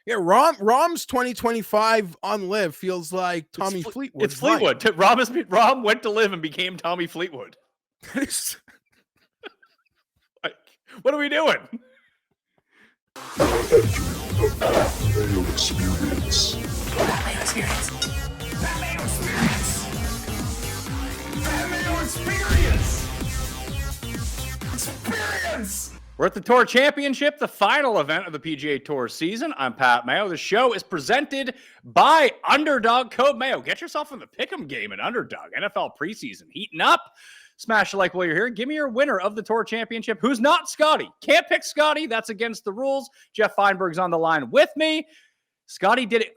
Yeah, Rom's 2025 on Live feels like Tommy Fleetwood. It's Fleetwood. Right. Rom went to Live and became Tommy Fleetwood. Like, what are we doing? You're entering the Mayo experience. Mayo experience. Mayo experience. Mayo experience. Experience. We're at the Tour Championship, the final event of the PGA Tour season. I'm Pat Mayo. The show is presented by Underdog Code Mayo. Get yourself in the pick'em game at Underdog. NFL preseason heating up. Smash a like while you're here. Give me your winner of the Tour Championship, who's not Scotty. Can't pick Scotty. That's against the rules. Geoff Fienberg's on the line with me. Scotty did it.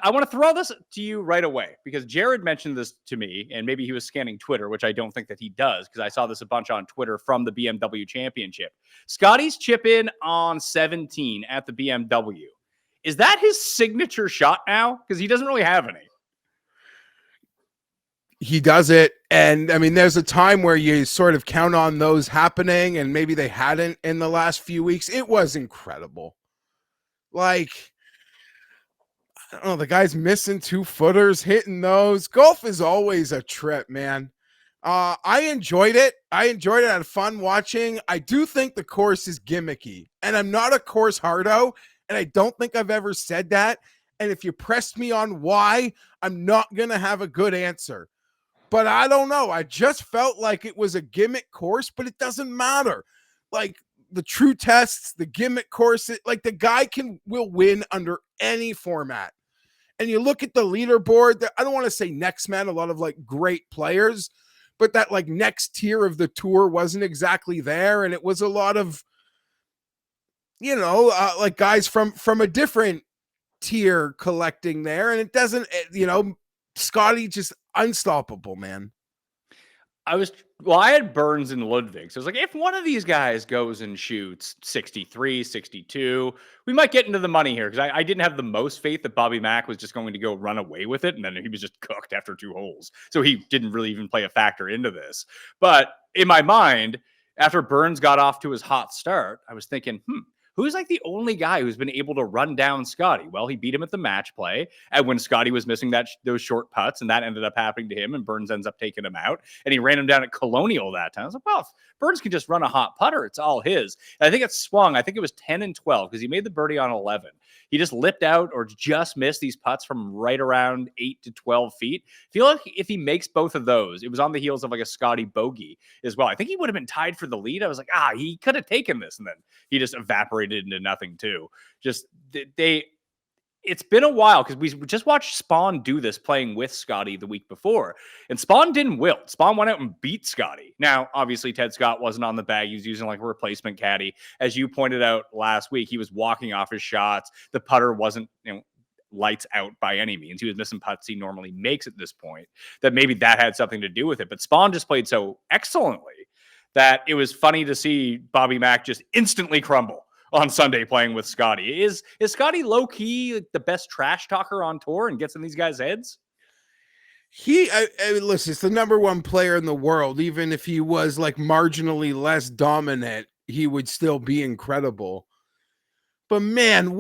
I want to throw this to you right away because Jared mentioned this to me, and maybe he was scanning Twitter, which I don't think that he does because I saw this a bunch on Twitter from the BMW Championship. Scotty's chip in on 17 at the BMW. Is that his signature shot now? Because he doesn't really have any. He does it. And I mean, there's a time where you sort of count on those happening, and maybe they hadn't in the last few weeks. It was incredible. Like, I don't know, the guy's missing 2-footers, hitting those. Golf is always a trip, man. I enjoyed it. I had fun watching. I do think the course is gimmicky, and I'm not a course hardo, and I don't think I've ever said that. And if you pressed me on why, I'm not going to have a good answer. But I don't know. I just felt like it was a gimmick course, but it doesn't matter. Like the true tests, the gimmick course, like the guy will win under any format. And you look at the leaderboard, I don't want to say next man, a lot of like great players, but that like next tier of the tour wasn't exactly there. And it was a lot of, like guys from a different tier collecting there. And it doesn't, Scotty just unstoppable, man. I had Burns and Ludwig. So I was like, if one of these guys goes and shoots 63, 62, we might get into the money here. Because I didn't have the most faith that Bobby Mack was just going to go run away with it. And then he was just cooked after 2 holes. So he didn't really even play a factor into this. But in my mind, after Burns got off to his hot start, I was thinking, who's like the only guy who's been able to run down Scotty? Well, he beat him at the match play and when Scotty was missing those short putts, and that ended up happening to him, and Burns ends up taking him out, and he ran him down at Colonial that time. I was like, well, if Burns can just run a hot putter, it's all his. And I think it swung. I think it was 10 and 12 because he made the birdie on 11. He just lipped out or just missed these putts from right around 8 to 12 feet. I feel like if he makes both of those, it was on the heels of like a Scotty bogey as well. I think he would have been tied for the lead. I was like, he could have taken this. And then he just evaporated into nothing too. It's been a while because we just watched Spawn do this playing with Scotty the week before. And Spawn didn't wilt. Spawn went out and beat Scotty. Now, obviously, Ted Scott wasn't on the bag. He was using like a replacement caddy. As you pointed out last week, he was walking off his shots. The putter wasn't, lights out by any means. He was missing putts he normally makes at this point. That maybe that had something to do with it. But Spawn just played so excellently that it was funny to see Bobby Mack just instantly crumble on Sunday playing with Scotty. Is Scotty low-key the best trash talker on tour and gets in these guys' heads? Listen, it's the number one player in the world. Even if he was like marginally less dominant, he would still be incredible. But man,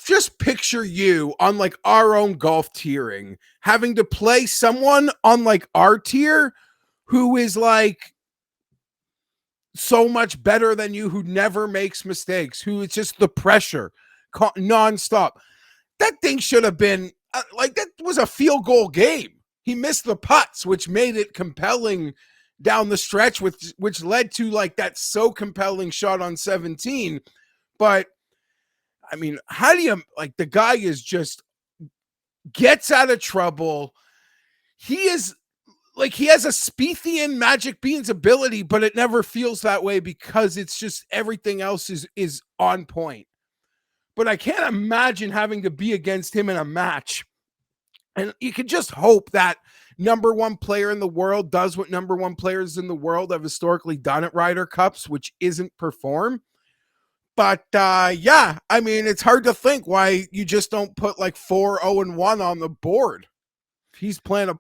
just picture you on like our own golf tiering, having to play someone on like our tier who is like so much better than you, who never makes mistakes, who is just the pressure nonstop. That thing should have been that was a field goal game. He missed the putts, which made it compelling down the stretch, which led to like that so compelling shot on 17. But I mean, how do you the guy is just gets out of trouble. He has a Spiethian Magic Beans ability, but it never feels that way because it's just everything else is on point. But I can't imagine having to be against him in a match. And you can just hope that number one player in the world does what number one players in the world have historically done at Ryder Cups, which isn't perform. But I mean, it's hard to think why you just don't put like 4-0-1 on the board. He's playing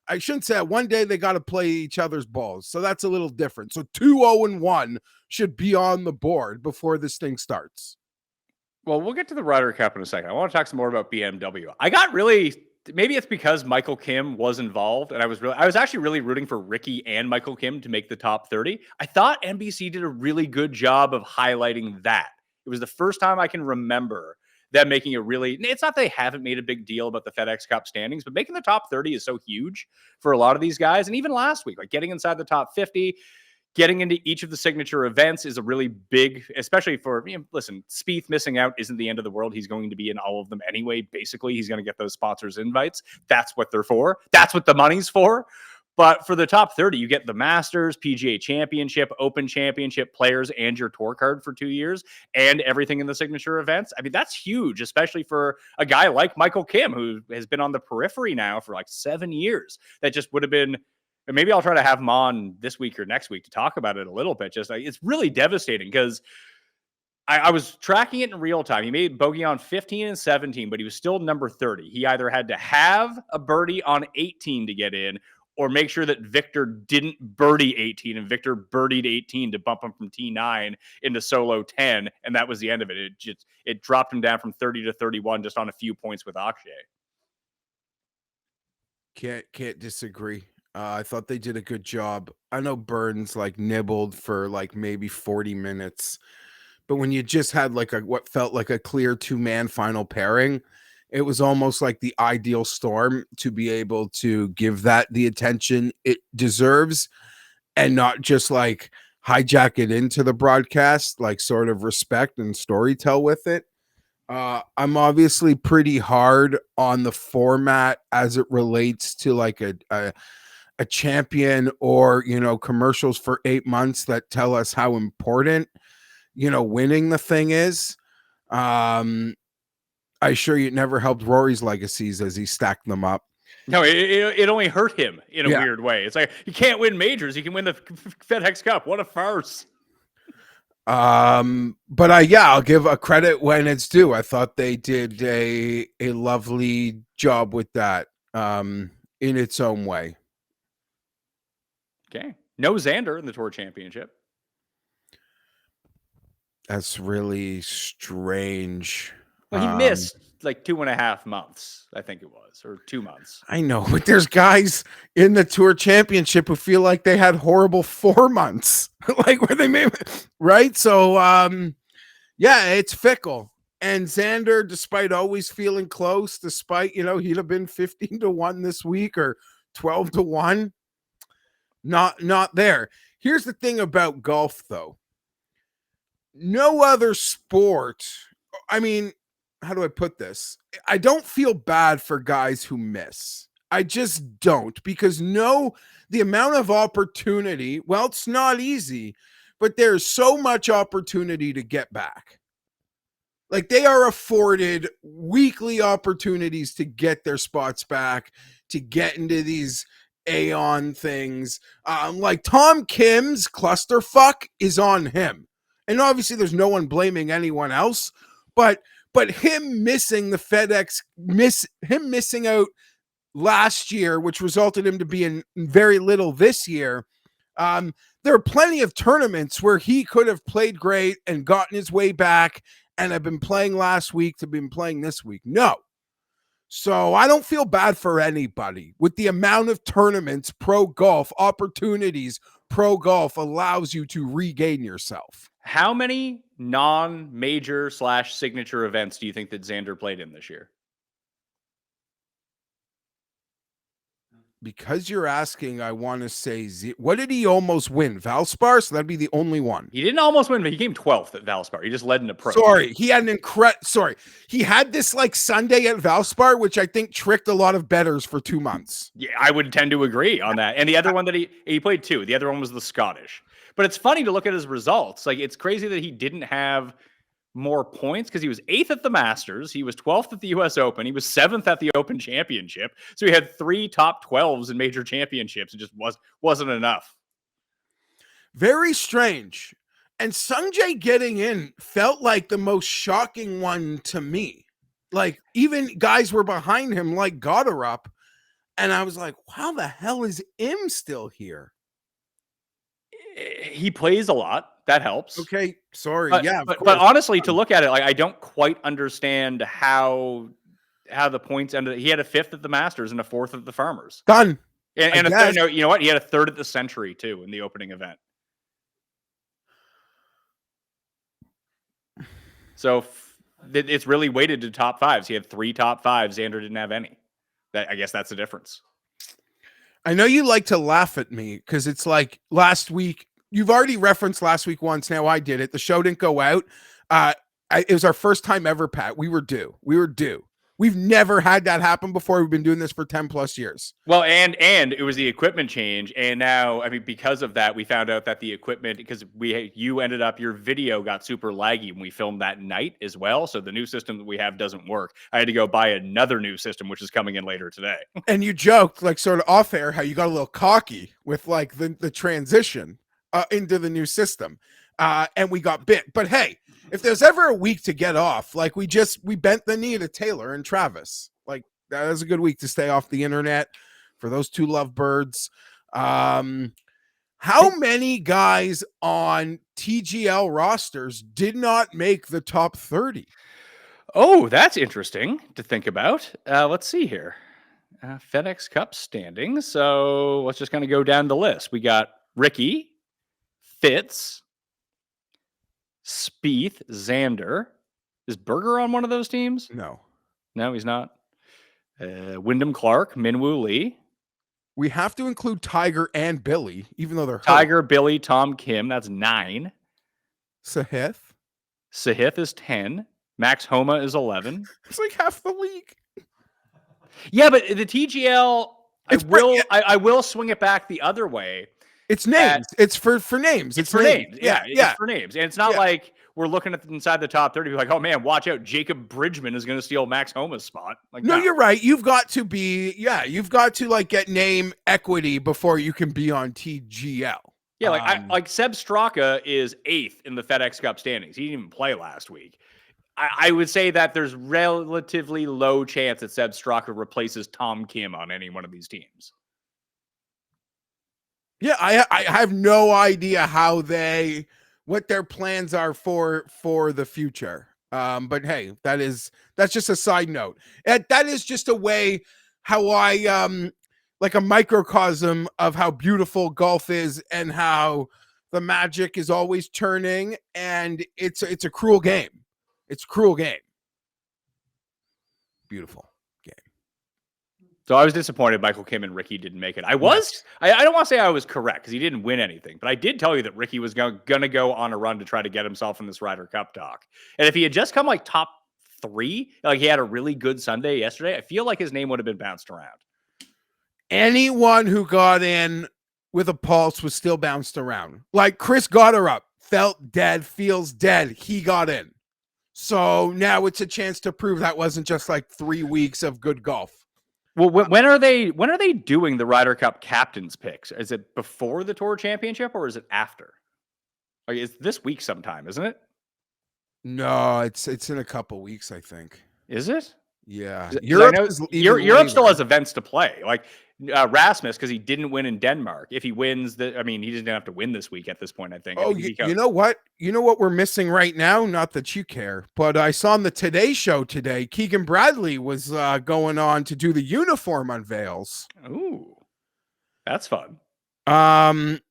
I shouldn't say that. One day they got to play each other's balls. So that's a little different. So 2-0-1 should be on the board before this thing starts. Well, we'll get to the Ryder Cup in a second. I want to talk some more about BMW. I got really, maybe it's because Michael Kim was involved, and I was actually really rooting for Ricky and Michael Kim to make the top 30. I thought NBC did a really good job of highlighting that. It was the first time I can remember them making a really, it's not they haven't made a big deal about the FedEx Cup standings, but making the top 30 is so huge for a lot of these guys. And even last week, like getting inside the top 50, getting into each of the signature events is a really big, especially for, listen, Spieth missing out isn't the end of the world. He's going to be in all of them anyway. Basically, he's going to get those sponsors invites. That's what they're for. That's what the money's for. But for the top 30, you get the Masters, PGA Championship, Open Championship, Players, and your tour card for 2 years, and everything in the signature events. I mean, that's huge, especially for a guy like Michael Kim, who has been on the periphery now for like 7 years. That just would have been, and maybe I'll try to have him on this week or next week to talk about it a little bit. Just like, it's really devastating because I was tracking it in real time. He made bogey on 15 and 17, but he was still number 30. He either had to have a birdie on 18 to get in, or make sure that Victor didn't birdie 18 and Victor birdied 18 to bump him from T9 into solo 10. And that was the end of it. It dropped him down from 30 to 31 just on a few points with Akshay. Can't disagree. I thought they did a good job. I know Burns like nibbled for like maybe 40 minutes, but when you just had like what felt like a clear 2-man final pairing, it was almost like the ideal storm to be able to give that the attention it deserves and not just like hijack it into the broadcast, like sort of respect and storytell with it. I'm obviously pretty hard on the format as it relates to like a champion or, commercials for 8 months that tell us how important, winning the thing is. I assure you it never helped Rory's legacies as he stacked them up. No, it only hurt him in a weird way. It's like, he can't win majors. He can win the FedEx Cup. What a farce. But I'll give a credit when it's due. I thought they did a lovely job with that, in its own way. Okay. No Xander in the Tour Championship. That's really strange. Well, he missed like 2.5 months, I think it was, or 2 months. I know, but there's guys in the Tour Championship who feel like they had horrible 4 months, like where they made right. So, it's fickle. And Xander, despite always feeling close, despite he'd have been 15-1 this week or 12-1, not there. Here's the thing about golf, though. No other sport. I mean, how do I put this? I don't feel bad for guys who miss. I just don't, because the amount of opportunity, well, it's not easy, but there's so much opportunity to get back. Like they are afforded weekly opportunities to get their spots back, to get into these Aeon things. Like Tom Kim's clusterfuck is on him. And obviously there's no one blaming anyone else, but him missing the FedEx, him missing out last year, which resulted him to be in very little this year. There are plenty of tournaments where he could have played great and gotten his way back and have been playing last week to been playing this week. No. So I don't feel bad for anybody with the amount of tournaments, pro golf opportunities, pro golf allows you to regain yourself. How many non-major / signature events do you think that Xander played in this year? Because you're asking, I want to say, what did he almost win? Valspar? So that'd be the only one. He didn't almost win, but he came 12th at Valspar. He just led in a pro. He had he had this like Sunday at Valspar, which I think tricked a lot of bettors for 2 months. Yeah, I would tend to agree on that. And the other one that he played 2. The other one was the Scottish. But it's funny to look at his results. Like, it's crazy that he didn't have more points because he was 8th at the Masters. He was 12th at the US Open. He was 7th at the Open Championship. So he had 3 top 12s in major championships. It just wasn't enough. Very strange. And Sungjae getting in felt like the most shocking one to me. Like, even guys were behind him, like Goddard, and I was like, how the hell is Im still here? He plays a lot. That helps. Okay, sorry. But, yeah, of but course. honestly, to look at it, like I don't quite understand how the points ended. He had a 5th at the Masters and a 4th at the Farmers, Done. and I a third. guess. No, you know what? He had a 3rd at the Century too in the opening event. So it's really weighted to top 5s. He had 3 top 5s. Xander didn't have any. I guess that's the difference. I know you like to laugh at me because it's like last week. You've already referenced last week once. Now I did it. The show didn't go out. It was our first time ever, Pat. We were due. We've never had that happen before. We've been doing this for 10 plus years. Well, and it was the equipment change. And now, I mean, because of that, we found out that the equipment, because your video got super laggy when we filmed that night as well. So the new system that we have doesn't work. I had to go buy another new system, which is coming in later today. And you joked like sort of off air how you got a little cocky with like the transition into the new system. And we got bit. But hey, if there's ever a week to get off, like we bent the knee to Taylor and Travis. Like that was a good week to stay off the internet for those two lovebirds. How many guys on TGL rosters did not make the top 30? Oh, that's interesting to think about. Let's see here. FedEx Cup standings. So let's just kind of go down the list. We got Ricky, Fitz, Spieth, Xander. Is Berger on one of those teams? No, he's not. Wyndham Clark, Minwoo Lee. We have to include Tiger and Billy, even though they're Tiger, Billy, Tom Kim. That's 9. Sahith is 10. Max Homa is 11. It's like half the league. Yeah, but the TGL, I will swing it back the other way. It's names. It's for names. It's for names. Yeah. It's for names. And it's not like we're looking at inside the top 30. We're like, oh man, watch out. Jacob Bridgman is going to steal Max Homa's spot. Like, no, you're right. You've got to like get name equity before you can be on TGL. Yeah, like Seb Straka is 8th in the FedEx Cup standings. He didn't even play last week. I would say that there's relatively low chance that Seb Straka replaces Tom Kim on any one of these teams. Yeah, I have no idea what their plans are for the future. But hey, that's just a side note. That is just a way how I like a microcosm of how beautiful golf is and how the magic is always turning, and it's a cruel game. It's a cruel game. Beautiful. So I was disappointed Michael Kim and Ricky didn't make it. I don't want to say I was correct because he didn't win anything, but I did tell you that Ricky was going to go on a run to try to get himself in this Ryder Cup talk. And if he had just come like top 3, like he had a really good Sunday yesterday, I feel like his name would have been bounced around. Anyone who got in with a pulse was still bounced around. Like Chris Gotterup felt dead, feels dead. He got in. So now it's a chance to prove that wasn't just like 3 weeks of good golf. Well, when are they doing the Ryder Cup captains picks? Is it before the Tour Championship or is it after? Like, it's this week sometime, isn't it? No, it's in a couple weeks, I think. Is it? Yeah. Europe still has events to play. Like Rasmus, because he didn't win in Denmark. If he wins, he doesn't have to win this week at this point, I think. Oh, you know what? You know what we're missing right now? Not that you care, but I saw on the Today Show today, Keegan Bradley was going on to do the uniform unveils. Ooh, that's fun. I'm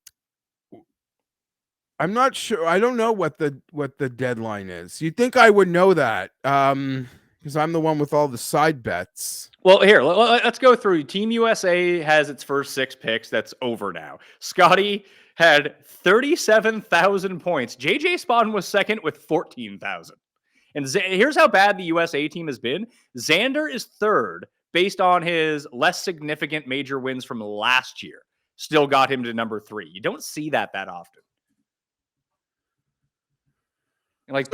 not sure. I don't know what the deadline is. You'd think I would know that. Because I'm the one with all the side bets. Well, here, let's go through. Team USA has its first 6 picks. That's over now. Scotty had 37,000 points. JJ Spawn was second with 14,000. And here's how bad the USA team has been. Xander is 3rd based on his less significant major wins from last year. Still got him to number 3. You don't see that often. Like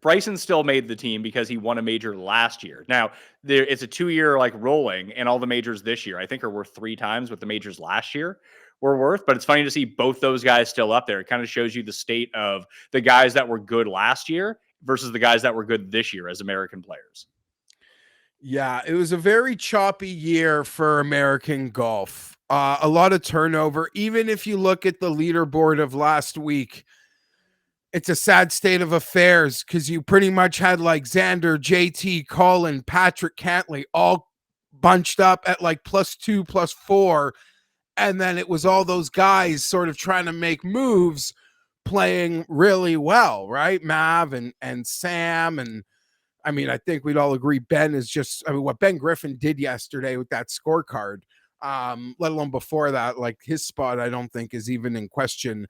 Bryson still made the team because he won a major last year. Now it's a 2-year like rolling, and all the majors this year I think are worth 3 times what the majors last year were worth. But it's funny to see both those guys still up there. It kind of shows you the state of the guys that were good last year versus the guys that were good this year as American players. Yeah, it was a very choppy year for American golf. A lot of turnover. Even if you look at the leaderboard of last week, it's a sad state of affairs because you pretty much had like Xander, JT, Colin, Patrick Cantley all bunched up at like +2, +4. And then it was all those guys sort of trying to make moves, playing really well, right? Mav and Sam. And I mean, I think we'd all agree Ben is just, I mean, what Ben Griffin did yesterday with that scorecard, let alone before that, like his spot, I don't think is even in question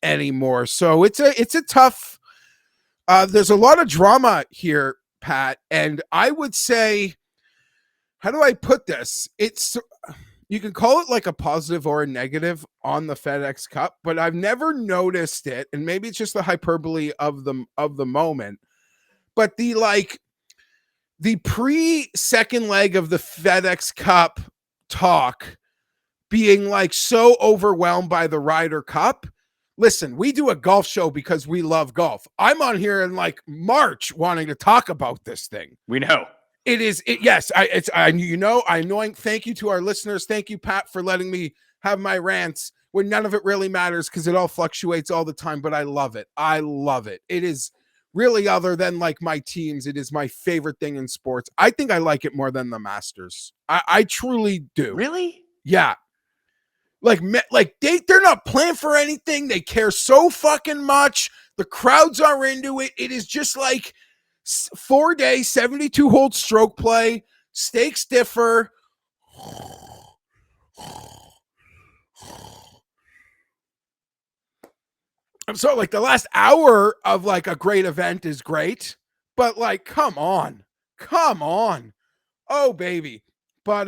anymore. So it's a tough, there's a lot of drama here, Pat. And I would say, how do I put this? You can call it like a positive or a negative on the FedEx Cup, but I've never noticed it. And maybe it's just the hyperbole of the moment, but the pre-second leg of the FedEx Cup talk being like so overwhelmed by the Ryder Cup. Listen, we do a golf show because we love golf. I'm on here in like March wanting to talk about this thing. We know. Yes, annoying. Thank you to our listeners. Thank you, Pat, for letting me have my rants when none of it really matters because it all fluctuates all the time, but I love it. I love it. It is really, other than like my teams, it is my favorite thing in sports. I think I like it more than the Masters. I truly do. Really? Yeah. They're not playing for anything. They care so fucking much. The crowds are into it. It is just like 4-day, 72-hole stroke play. Stakes differ. I'm sorry, like the last hour of like a great event is great, but like, come on. Oh, baby. But,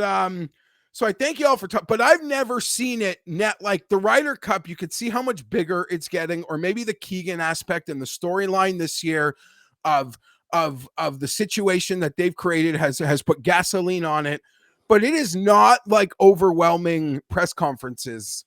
so I thank you all for talking, but I've never seen it like the Ryder Cup. You could see how much bigger it's getting, or maybe the Keegan aspect and the storyline this year of the situation that they've created has put gasoline on it, but it is not like overwhelming press conferences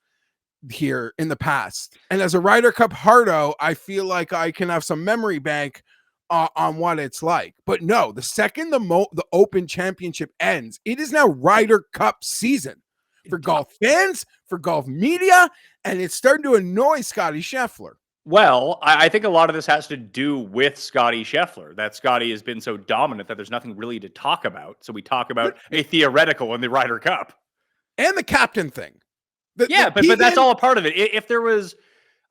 here in the past. And as a Ryder Cup hardo, I feel like I can have some memory bank on what it's like. But no, the second the Open Championship ends, it is now Ryder Cup season for golf fans, for golf media, and it's starting to annoy Scotty Scheffler. Well, I think a lot of this has to do with Scotty Scheffler, that Scotty has been so dominant that there's nothing really to talk about. So we talk about a theoretical in the Ryder Cup. And the captain thing. But that's all a part of it. If there was,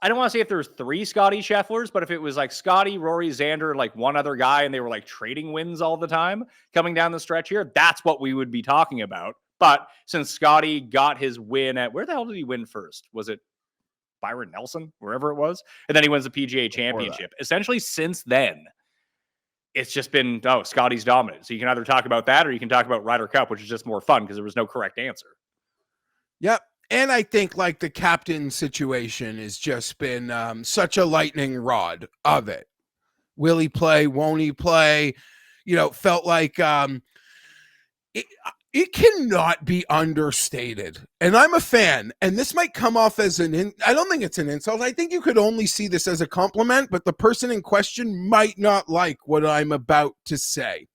I don't want to say if there was 3 Scotty Schefflers, but if it was like Scotty, Rory, Xander, and like one other guy, and they were like trading wins all the time coming down the stretch here, that's what we would be talking about. But since Scotty got his win at, where the hell did he win first? Was it Byron Nelson, wherever it was? And then he wins the PGA Championship. Essentially, since then, it's just been, Scotty's dominant. So you can either talk about that or you can talk about Ryder Cup, which is just more fun because there was no correct answer. Yep. And I think like the captain situation has just been such a lightning rod of it. Will he play? Won't he play? Felt like it cannot be understated. And I'm a fan, and this might come off as I don't think it's an insult. I think you could only see this as a compliment, but the person in question might not like what I'm about to say.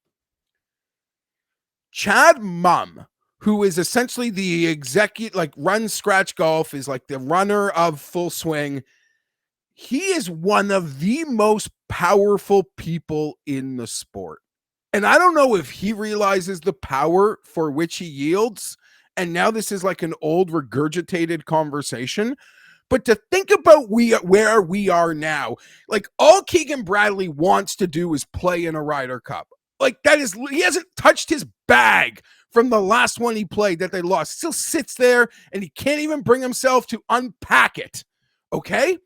Chad Mumm, who is essentially the executive, like Run Scratch Golf, is like the runner of Full Swing. He is one of the most powerful people in the sport. And I don't know if he realizes the power for which he yields. And now this is like an old regurgitated conversation. But to think about where we are now, like all Keegan Bradley wants to do is play in a Ryder Cup. Like he hasn't touched his bag from the last one he played that they lost. Still sits there and he can't even bring himself to unpack it. Okay?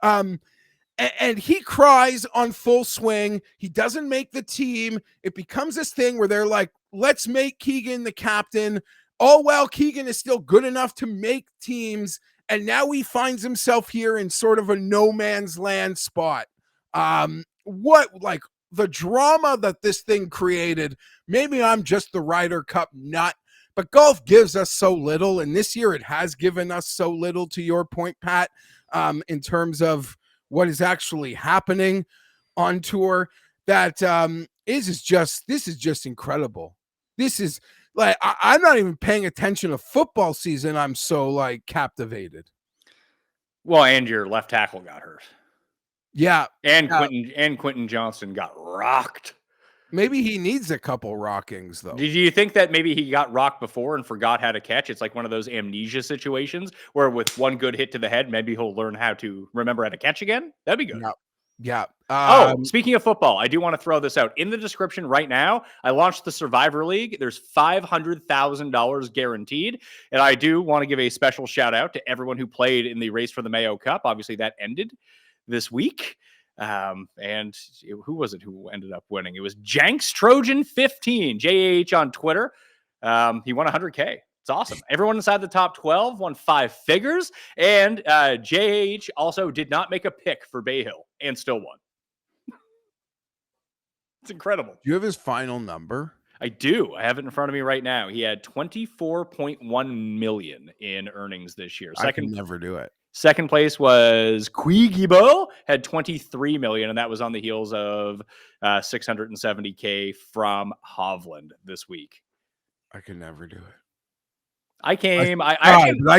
And he cries on Full Swing. He doesn't make the team. It becomes this thing where they're like, let's make Keegan the captain. All while Keegan is still good enough to make teams. And now he finds himself here in sort of a no man's land spot. The drama that this thing created, maybe I'm just the Ryder Cup nut, but golf gives us so little. And this year it has given us so little, to your point, Pat, in terms of what is actually happening on tour, that this is just incredible. This is Like I'm not even paying attention to football season. I'm so like captivated. Well, and your left tackle got hurt. Yeah. And Quentin Johnston got rocked. Maybe he needs a couple rockings, though. Did you think that maybe he got rocked before and forgot how to catch? It's like one of those amnesia situations where with one good hit to the head, maybe he'll learn how to remember how to catch again. That'd be good. Yeah. Speaking of football, I do want to throw this out. In the description right now, I launched the Survivor League. There's $500,000 guaranteed. And I do want to give a special shout out to everyone who played in the race for the Mayo Cup. Obviously, that ended this week. And who was it who ended up winning? It was Janks Trojan 15, JAH on Twitter. He won $100K. It's awesome. Everyone inside the top 12 won 5 figures. And JAH also did not make a pick for Bay Hill and still won. It's incredible. Do you have his final number? I do. I have it in front of me right now. He had 24.1 million in earnings this year. I can never do it. Second place was Quigibo, had 23 million, and that was on the heels of 670K from Hovland this week. I can never do it. I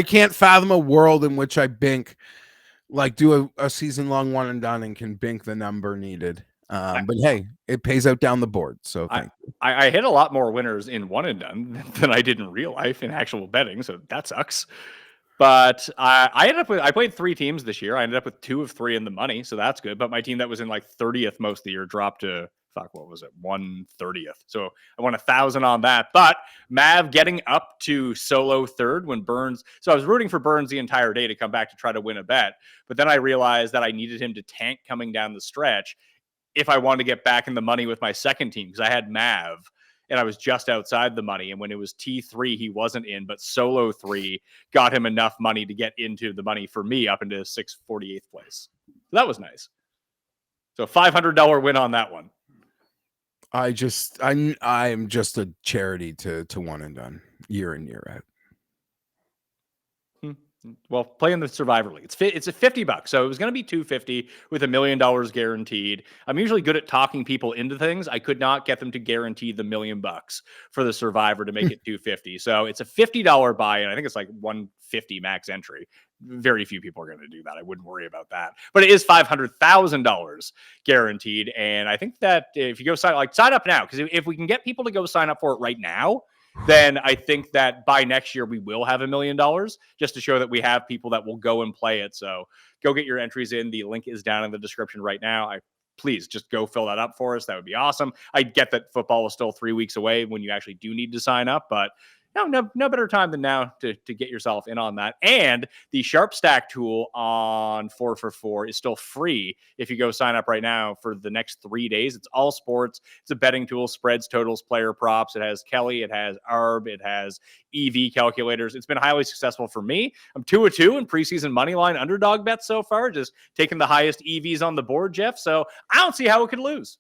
can't fathom a world in which I bink, like do a season long one and done and can bink the number needed. But hey, it pays out down the board. So thank you. I hit a lot more winners in one and done than I did in real life in actual betting. So that sucks. But I played 3 teams this year. I ended up with 2 of 3 in the money. So that's good. But my team that was in like 30th most of the year dropped to, what was it? 130th. So I won 1,000 on that. But Mav getting up to solo third when Burns. So I was rooting for Burns the entire day to come back to try to win a bet. But then I realized that I needed him to tank coming down the stretch if I wanted to get back in the money with my second team, because I had Mav and I was just outside the money. And when it was T3, he wasn't in, but solo 3 got him enough money to get into the money for me up into 648th place. So that was nice. So $500 win on that one. I'm just a charity to one and done year in, year out. Well, play in the Survivor League. It's a $50, so it was going to be $250 with $1 million guaranteed. I'm usually good at talking people into things. I could not get them to guarantee the $1 million for the Survivor to make it $250. So it's a $50 buy-in. I think it's like $150 max entry. Very few people are going to do that. I wouldn't worry about that. But it is $500,000 guaranteed, and I think that if you go sign up now, because if we can get people to go sign up for it right now, then I think that by next year we will have $1 million, just to show that we have people that will go and play it. So go get your entries in. The link is down in the description right now. Please just go fill that up for us. That would be awesome. I get that football is still 3 weeks away when you actually do need to sign up, but no better time than now to get yourself in on that. And the Sharp Stack tool on 4for4 is still free if you go sign up right now for the next 3 days. It's all sports. It's a betting tool, spreads, totals, player props. It has Kelly. It has ARB. It has EV calculators. It's been highly successful for me. I'm 2-2 in preseason moneyline underdog bets so far, just taking the highest EVs on the board, Jeff. So I don't see how it could lose.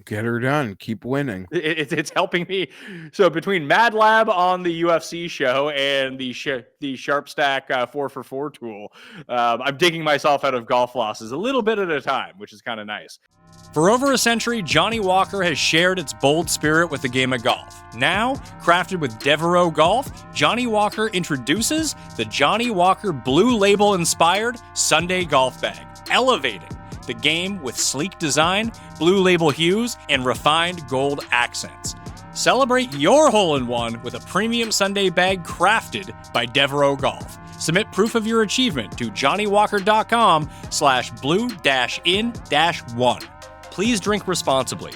Get her done. Keep winning. It's helping me. So between Mad Lab on the UFC show and the Sharp Stack 4for4 tool, I'm digging myself out of golf losses a little bit at a time, which is kind of nice. For over a century, Johnnie Walker has shared its bold spirit with the game of golf. Now, crafted with Devereux Golf, Johnnie Walker introduces the Johnnie Walker Blue Label-inspired Sunday Golf Bag, elevating the game with sleek design, blue label hues, and refined gold accents. Celebrate your hole-in-one with a premium Sunday bag crafted by Devereux Golf. Submit proof of your achievement to johnniewalker.com/blue-in-1. Please drink responsibly.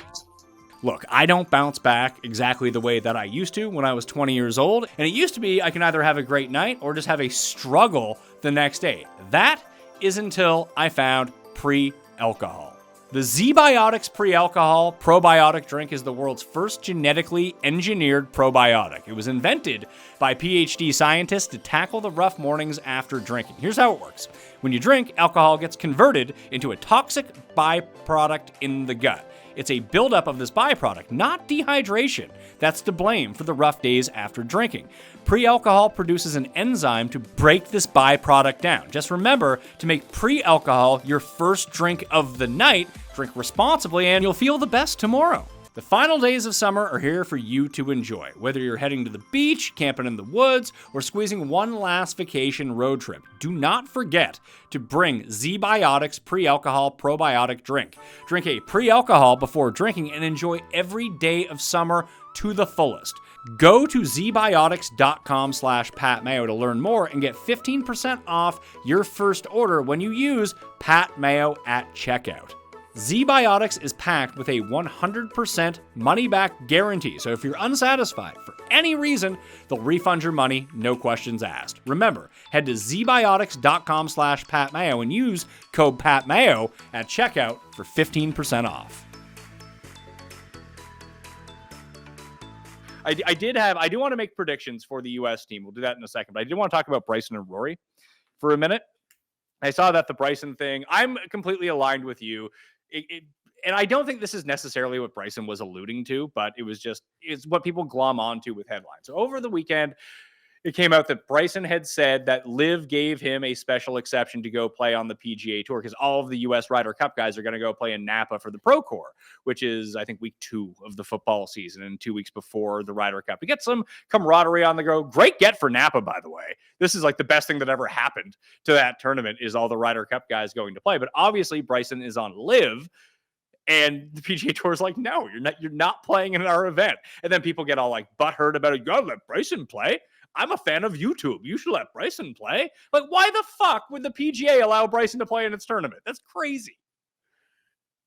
Look, I don't bounce back exactly the way that I used to when I was 20 years old, and it used to be I can either have a great night or just have a struggle the next day. That is until I found pre-alcohol. The ZBiotics Pre-Alcohol Probiotic Drink is the world's first genetically engineered probiotic. It was invented by PhD scientists to tackle the rough mornings after drinking. Here's how it works. When you drink, alcohol gets converted into a toxic byproduct in the gut. It's a buildup of this byproduct, not dehydration, that's to blame for the rough days after drinking. Pre-alcohol produces an enzyme to break this byproduct down. Just remember to make pre-alcohol your first drink of the night, drink responsibly, and you'll feel the best tomorrow. The final days of summer are here for you to enjoy. Whether you're heading to the beach, camping in the woods, or squeezing one last vacation road trip, do not forget to bring Z-Biotics pre-alcohol probiotic drink. Drink a pre-alcohol before drinking and enjoy every day of summer to the fullest. Go to zbiotics.com/PatMayo to learn more and get 15% off your first order when you use PatMayo at checkout. Z-Biotics is packed with a 100% money-back guarantee, so if you're unsatisfied for any reason, they'll refund your money, no questions asked. Remember, head to zbiotics.com/PatMayo and use code PatMayo at checkout for 15% off. I do want to make predictions for the U.S. team. We'll do that in a second, but I did want to talk about Bryson and Rory for a minute. I saw that the Bryson thing, I'm completely aligned with you. And I don't think this is necessarily what Bryson was alluding to, but it's what people glom onto with headlines. So over the weekend, it came out that Bryson had said that Liv gave him a special exception to go play on the PGA Tour because all of the U.S. Ryder Cup guys are going to go play in Napa for the Procore, which is, I think, week 2 of the football season and 2 weeks before the Ryder Cup. To get some camaraderie on the go. Great get for Napa, by the way. This is like the best thing that ever happened to that tournament is all the Ryder Cup guys going to play. But obviously, Bryson is on Liv. And the PGA Tour is like, no, you're not playing in our event. And then people get all like butthurt about it. You gotta let Bryson play. I'm a fan of YouTube. You should let Bryson play. Like, why the fuck would the PGA allow Bryson to play in its tournament? That's crazy.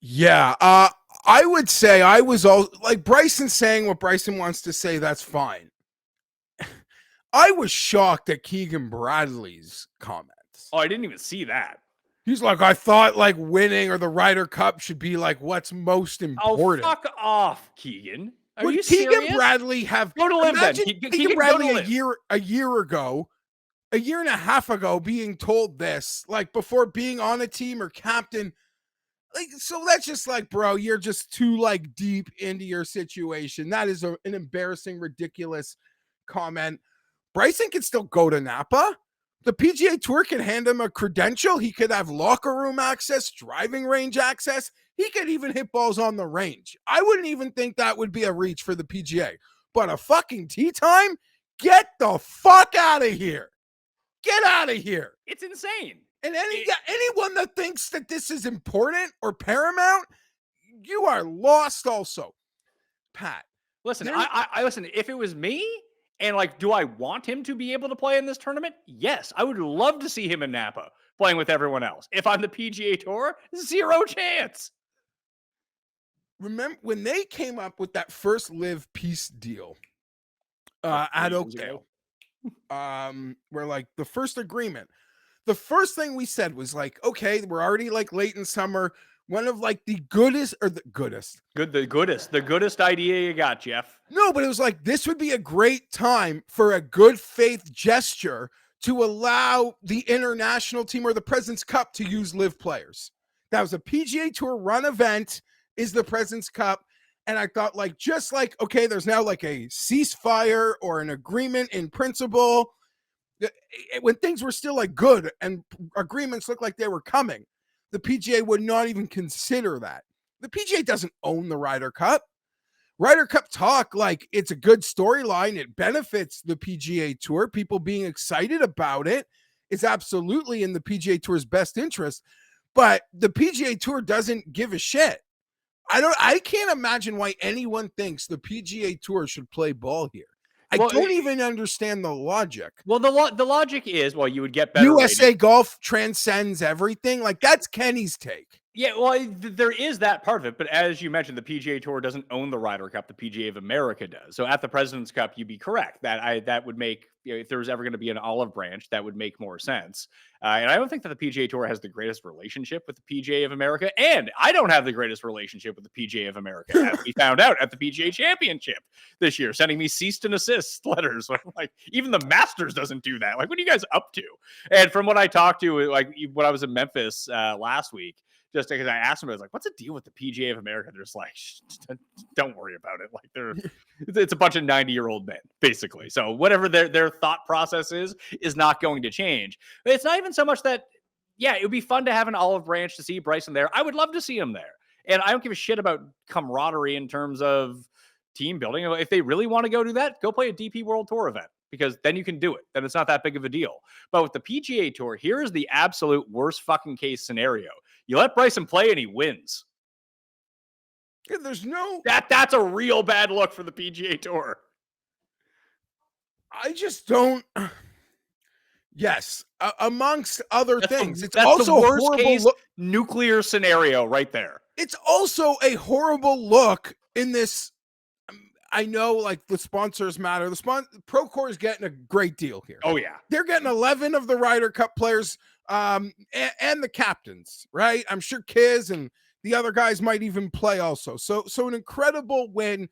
Yeah, I would say I was all like Bryson saying what Bryson wants to say. That's fine. I was shocked at Keegan Bradley's comments. Oh, I didn't even see that. He's like, I thought like winning or the Ryder Cup should be like what's most important. Oh, fuck off, Keegan. Are Would you Keegan serious? Bradley have Go to Liv then. Keegan Bradley a year and a half ago being told this, like before being on a team or captain. Like, so that's just like, bro, you're just too like deep into your situation. That is an embarrassing, ridiculous comment. Bryson can still go to Napa. The PGA Tour can hand him a credential. He could have locker room access, driving range access. He could even hit balls on the range. I wouldn't even think that would be a reach for the PGA. But a fucking tee time? Get the fuck out of here. Get out of here. It's insane. And anyone that thinks that this is important or paramount, you are lost also. Pat. Listen, I listen, if it was me, and like, do I want him to be able to play in this tournament? Yes, I would love to see him in Napa playing with everyone else. If I'm the PGA Tour, 0 chance. Remember when they came up with that first Live Peace deal at Oakdale? Where like the first agreement, the first thing we said was like, okay, we're already like late in summer. One of like the goodest idea you got, Jeff. No, but it was like, this would be a great time for a good faith gesture to allow the international team or the President's Cup to use Live players. That was a PGA Tour run event is the President's Cup. And I thought like, just like, okay, there's now like a ceasefire or an agreement in principle. When things were still like good and agreements looked like they were coming, the PGA would not even consider that. The PGA doesn't own the Ryder Cup. Ryder Cup talk, like it's a good storyline. It benefits the PGA Tour. People being excited about it is absolutely in the PGA Tour's best interest. But the PGA Tour doesn't give a shit. I can't imagine why anyone thinks the PGA Tour should play ball here. I don't even understand the logic. Well, the logic is, well, you would get better USA rating. Golf transcends everything. Like, that's Kenny's take. Yeah, well, there is that part of it. But as you mentioned, the PGA Tour doesn't own the Ryder Cup. The PGA of America does. So at the President's Cup, you'd be correct. That would make, if there was ever going to be an olive branch, that would make more sense. And I don't think that the PGA Tour has the greatest relationship with the PGA of America. And I don't have the greatest relationship with the PGA of America, as we found out at the PGA Championship this year, sending me cease and desist letters. Like, even the Masters doesn't do that. Like, what are you guys up to? And from what I talked to, like when I was in Memphis last week, just because I asked them, I was like, what's the deal with the PGA of America? They're just like, don't worry about it. Like, it's a bunch of 90-year-old men, basically. So whatever their thought process is not going to change. But it's not even so much that, yeah, it would be fun to have an olive branch to see Bryson there. I would love to see him there. And I don't give a shit about camaraderie in terms of team building. If they really want to go do that, go play a DP World Tour event, because then you can do it. Then it's not that big of a deal. But with the PGA Tour, here is the absolute worst fucking case scenario. You let Bryson play and he wins. Yeah, there's no... That's a real bad look for the PGA Tour. I just don't... Yes, amongst other things. That's also the worst horrible case nuclear scenario right there. It's also a horrible look in this. I know, like, the sponsors matter. Procore is getting a great deal here. Oh yeah, they're getting 11 of the Ryder Cup players, and the captains, right? I'm sure Kiz and the other guys might even play also. So an incredible win.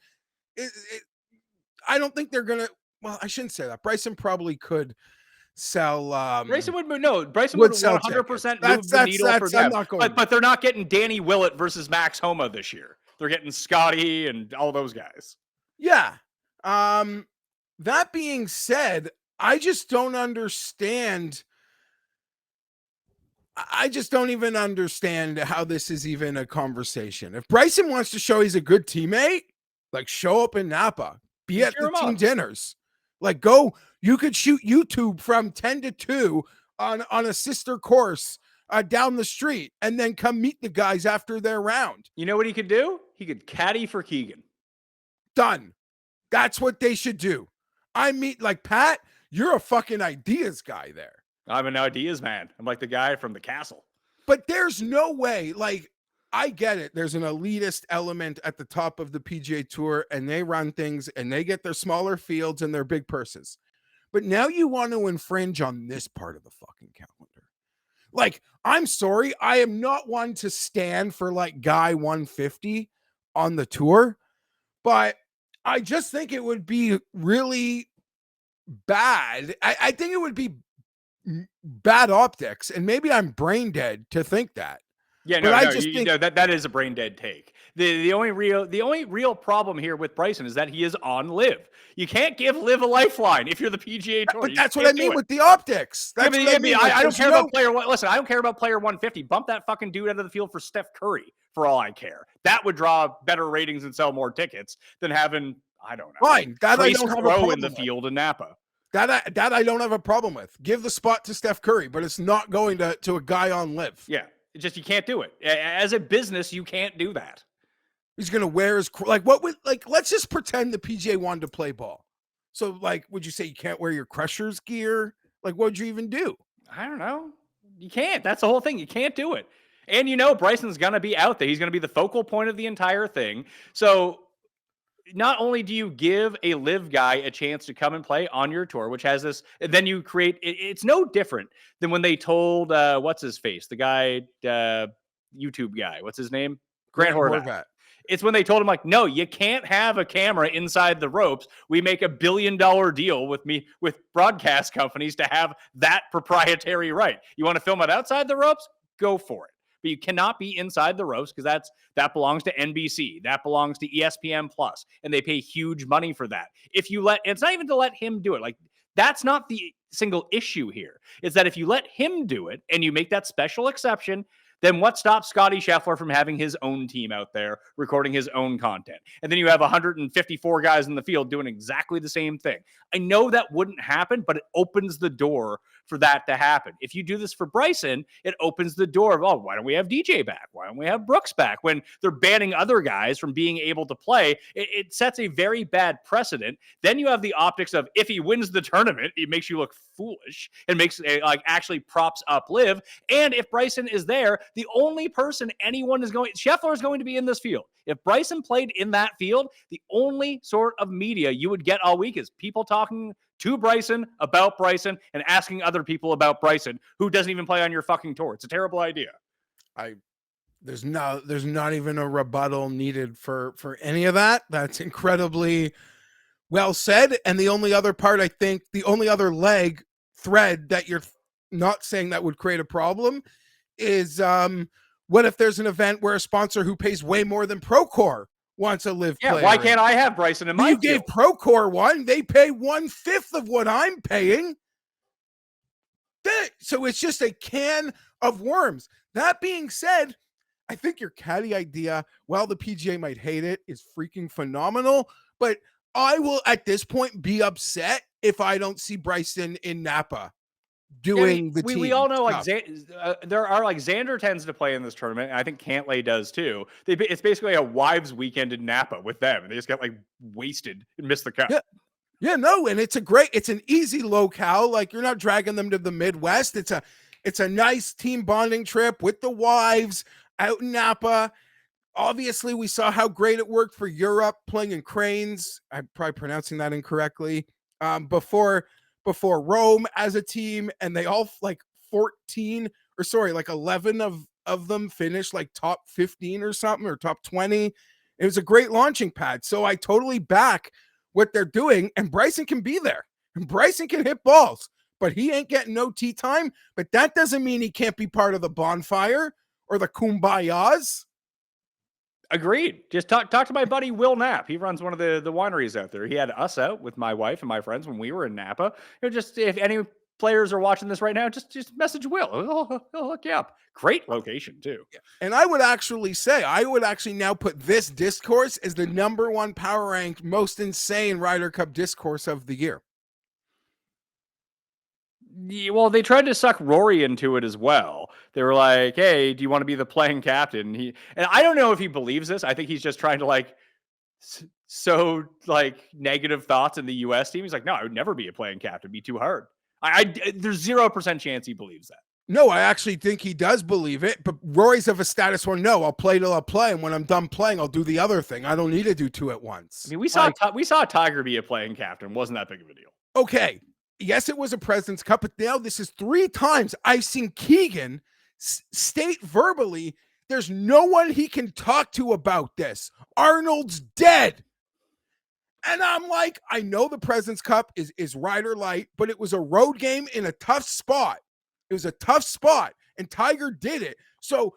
I don't think they're gonna. Well, I shouldn't say that. Bryson probably could sell. Bryson would 100% move the needle for them. But they're not getting Danny Willett versus Max Homa this year. They're getting Scotty and all those guys. Yeah. That being said, I just don't understand. I just don't even understand how this is even a conversation. If Bryson wants to show he's a good teammate, like, show up in Napa, be at the team dinners, like, go. You could shoot YouTube from 10 to 2 on a sister course down the street, and then come meet the guys after their round. You know what he could do? He could caddy for Keegan. Done. That's what they should do. Like, Pat, you're a fucking ideas guy there. I'm an ideas man. I'm like the guy from the castle. But there's no way, like, I get it. There's an elitist element at the top of the PGA Tour, and they run things, and they get their smaller fields and their big purses. But now you want to infringe on this part of the fucking calendar. Like, I'm sorry, I am not one to stand for, like, guy 150 on the tour, but I just think it would be really bad. I think it would be bad optics, and maybe I'm brain dead to think that. Yeah, no, that is a brain dead take. The only real problem here with Bryson is that he is on Live. You can't give Live a lifeline if you're the PGA Tour. But that's what I mean with the optics. That's what I mean. I don't care about player. Listen, I don't care about player 150. Bump that fucking dude out of the field for Steph Curry for all I care. That would draw better ratings and sell more tickets than having, I don't know, fine. That I don't have a problem in the field in Napa. That I don't have a problem with. Give the spot to Steph Curry, but it's not going to a guy on Live. Yeah. Just, you can't do it. As a business, you can't do that. He's going to wear his, like, what would, like, let's just pretend the PGA wanted to play ball. So, like, would you say you can't wear your Crushers gear? Like, what would you even do? I don't know. You can't. That's the whole thing. You can't do it. And Bryson's going to be out there. He's going to be the focal point of the entire thing. So not only do you give a Live guy a chance to come and play on your tour, which has this, and then you create, it's no different than when they told, what's his face? The guy, YouTube guy, what's his name? Grant Horvat. It's when they told him, like, no, you can't have a camera inside the ropes. We make $1 billion deal with broadcast companies to have that proprietary right. You want to film it outside the ropes? Go for it. But you cannot be inside the ropes, because that belongs to NBC. That belongs to ESPN Plus, and they pay huge money for that. It's not even to let him do it. Like, that's not the single issue here. It's that if you let him do it and you make that special exception, then what stops Scotty Scheffler from having his own team out there recording his own content? And then you have 154 guys in the field doing exactly the same thing. I know that wouldn't happen, but it opens the door for that to happen. If you do this for Bryson, it opens the door of, why don't we have DJ back? Why don't we have Brooks back? When they're banning other guys from being able to play, it sets a very bad precedent. Then you have the optics of, if he wins the tournament, it makes you look foolish and makes actually props up Live. And if Bryson is there, the only person Scheffler is going to be in this field. If Bryson played in that field, the only sort of media you would get all week is people talking to Bryson about Bryson and asking other people about Bryson who doesn't even play on your fucking tour. It's a terrible idea. There's not even a rebuttal needed for any of that. That's incredibly well said. And the only other part, I think, the only other thread that you're not saying that would create a problem is what if there's an event where a sponsor who pays way more than Procore wants a Live player? Why can't I have Bryson in my You gave Procore one. They pay 1/5 of what I'm paying. So it's just a can of worms. That being said, I think your caddy idea, while the PGA might hate it, is freaking phenomenal. But I will, at this point, be upset if I don't see Bryson in Napa doing the team. We all know like stuff. there are like Xander tends to play in this tournament. And I think Cantlay does too. It's basically a wives weekend in Napa with them. And they just got like wasted and missed the cut. Yeah. Yeah, no, and it's an easy locale. Like you're not dragging them to the Midwest. It's a nice team bonding trip with the wives out in Napa. Obviously, we saw how great it worked for Europe playing in Cranes. I'm probably pronouncing that incorrectly. Before Rome as a team, and they all like 11 of them finished like top 15 or something, or top 20. It was a great launching pad. So I totally back what they're doing, and Bryson can be there, and Bryson can hit balls, but he ain't getting no tee time. But that doesn't mean he can't be part of the bonfire or the kumbayas. Agreed. Just talk to my buddy Will Knapp. He runs one of the wineries out there. He had us out with my wife and my friends when we were in Napa. Just if any players are watching this right now, just message Will. He'll hook you up. Great location too. And I would actually now put this discourse as the #1 power ranked most insane Ryder Cup discourse of the year. Yeah, well, they tried to suck Rory into it as well. They were like, "Hey, do you want to be the playing captain?" And I don't know if he believes this. I think he's just trying to like sow like negative thoughts in the U.S. team. He's like, "No, I would never be a playing captain. It'd be too hard." There's 0% chance he believes that. No, I actually think he does believe it, but Rory's of a status where no, I'll play till I play, and when I'm done playing, I'll do the other thing. I don't need to do two at once. I mean, we saw Tiger be a playing captain. Wasn't that big of a deal? Okay. Yes, it was a President's Cup, but now this is 3 times I've seen Keegan state verbally there's no one he can talk to about this. Arnold's dead. And I'm like, I know the President's Cup is Ryder light, but it was a road game in a tough spot. It was a tough spot, and Tiger did it. So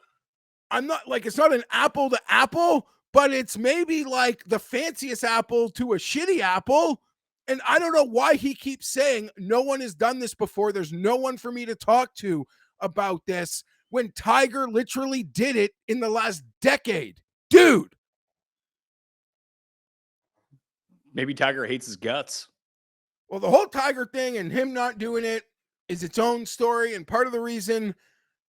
I'm not like, it's not an apple to apple, but it's maybe like the fanciest apple to a shitty apple. And I don't know why he keeps saying no one has done this before. There's no one for me to talk to about this when Tiger literally did it in the last decade. Dude. Maybe Tiger hates his guts. Well, the whole Tiger thing and him not doing it is its own story, and part of the reason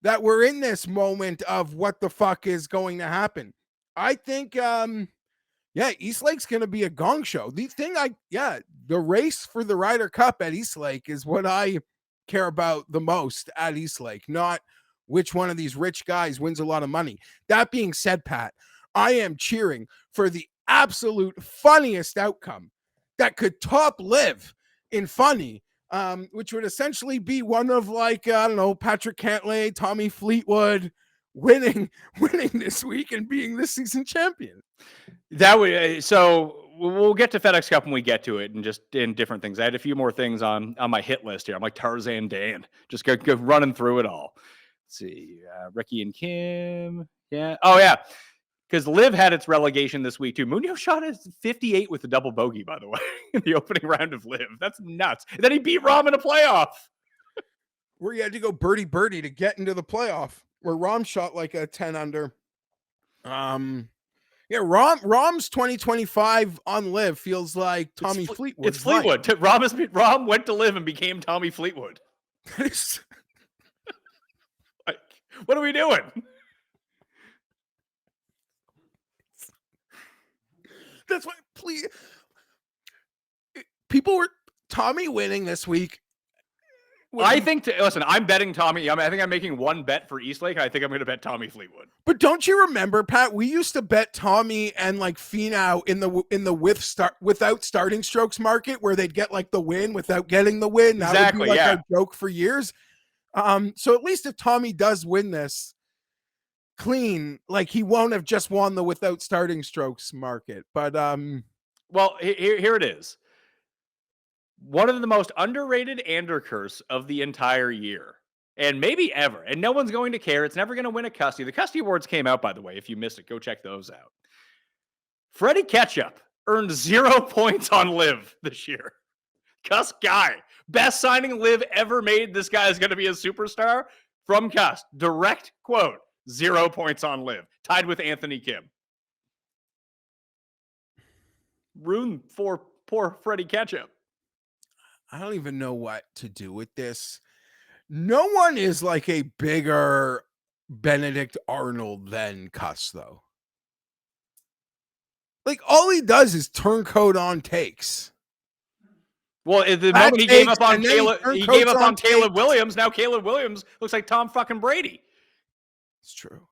that we're in this moment of what the fuck is going to happen. I think East Lake's going to be a gong show. The race for the Ryder Cup at East Lake is what I care about the most at East Lake, not which one of these rich guys wins a lot of money. That being said, Pat, I am cheering for the absolute funniest outcome that could top Live in funny, which would essentially be one of like, I don't know, Patrick Cantlay, Tommy Fleetwood winning this week and being the season champion. That would so we'll get to FedEx Cup when we get to it, and just in different things. I had a few more things on my hit list here. I'm like Tarzan Dan, just go running through it all. Let's see, Ricky and Kim, yeah, oh yeah, because Liv had its relegation this week too. Munoz shot at 58 with a double bogey, by the way, in the opening round of Liv. That's nuts. And then he beat Rahm in a playoff, where you had to go birdie to get into the playoff. Where Rahm shot like a 10 under. Yeah, Rahm's 2025 on Live feels like Tommy Fleetwood. It's Fleetwood. Rahm went to Live and became Tommy Fleetwood. Like, what are we doing? That's why, please. People were Tommy winning this week. I think, listen, I'm betting Tommy. I think I'm making one bet for Eastlake. I think I'm going to bet Tommy Fleetwood. But don't you remember, Pat? We used to bet Tommy and like Finau in the without starting strokes market, where they'd get like the win without getting the win. That exactly, would be like a joke for years. So at least if Tommy does win this clean, like he won't have just won the without starting strokes market. But well, here it is. One of the most underrated Anderkirks of the entire year, and maybe ever. And no one's going to care. It's never going to win a Custody. The Custody Awards came out, by the way. If you missed it, go check those out. Freddie Ketchup earned 0 points on Live this year. Cuss guy. Best signing Live ever made. This guy is going to be a superstar from Cuss. Direct quote. 0 points on Liv, tied with Anthony Kim. Ruined for poor Freddie Ketchup. I don't even know what to do with this. No one is like a bigger Benedict Arnold than Cuss, though. Like, all he does is turncoat on takes. Well, the Bad moment he gave takes, up on and then he Caleb, he turncoats gave up on on Caleb takes. Williams. Now Caleb Williams looks like Tom fucking Brady. It's true.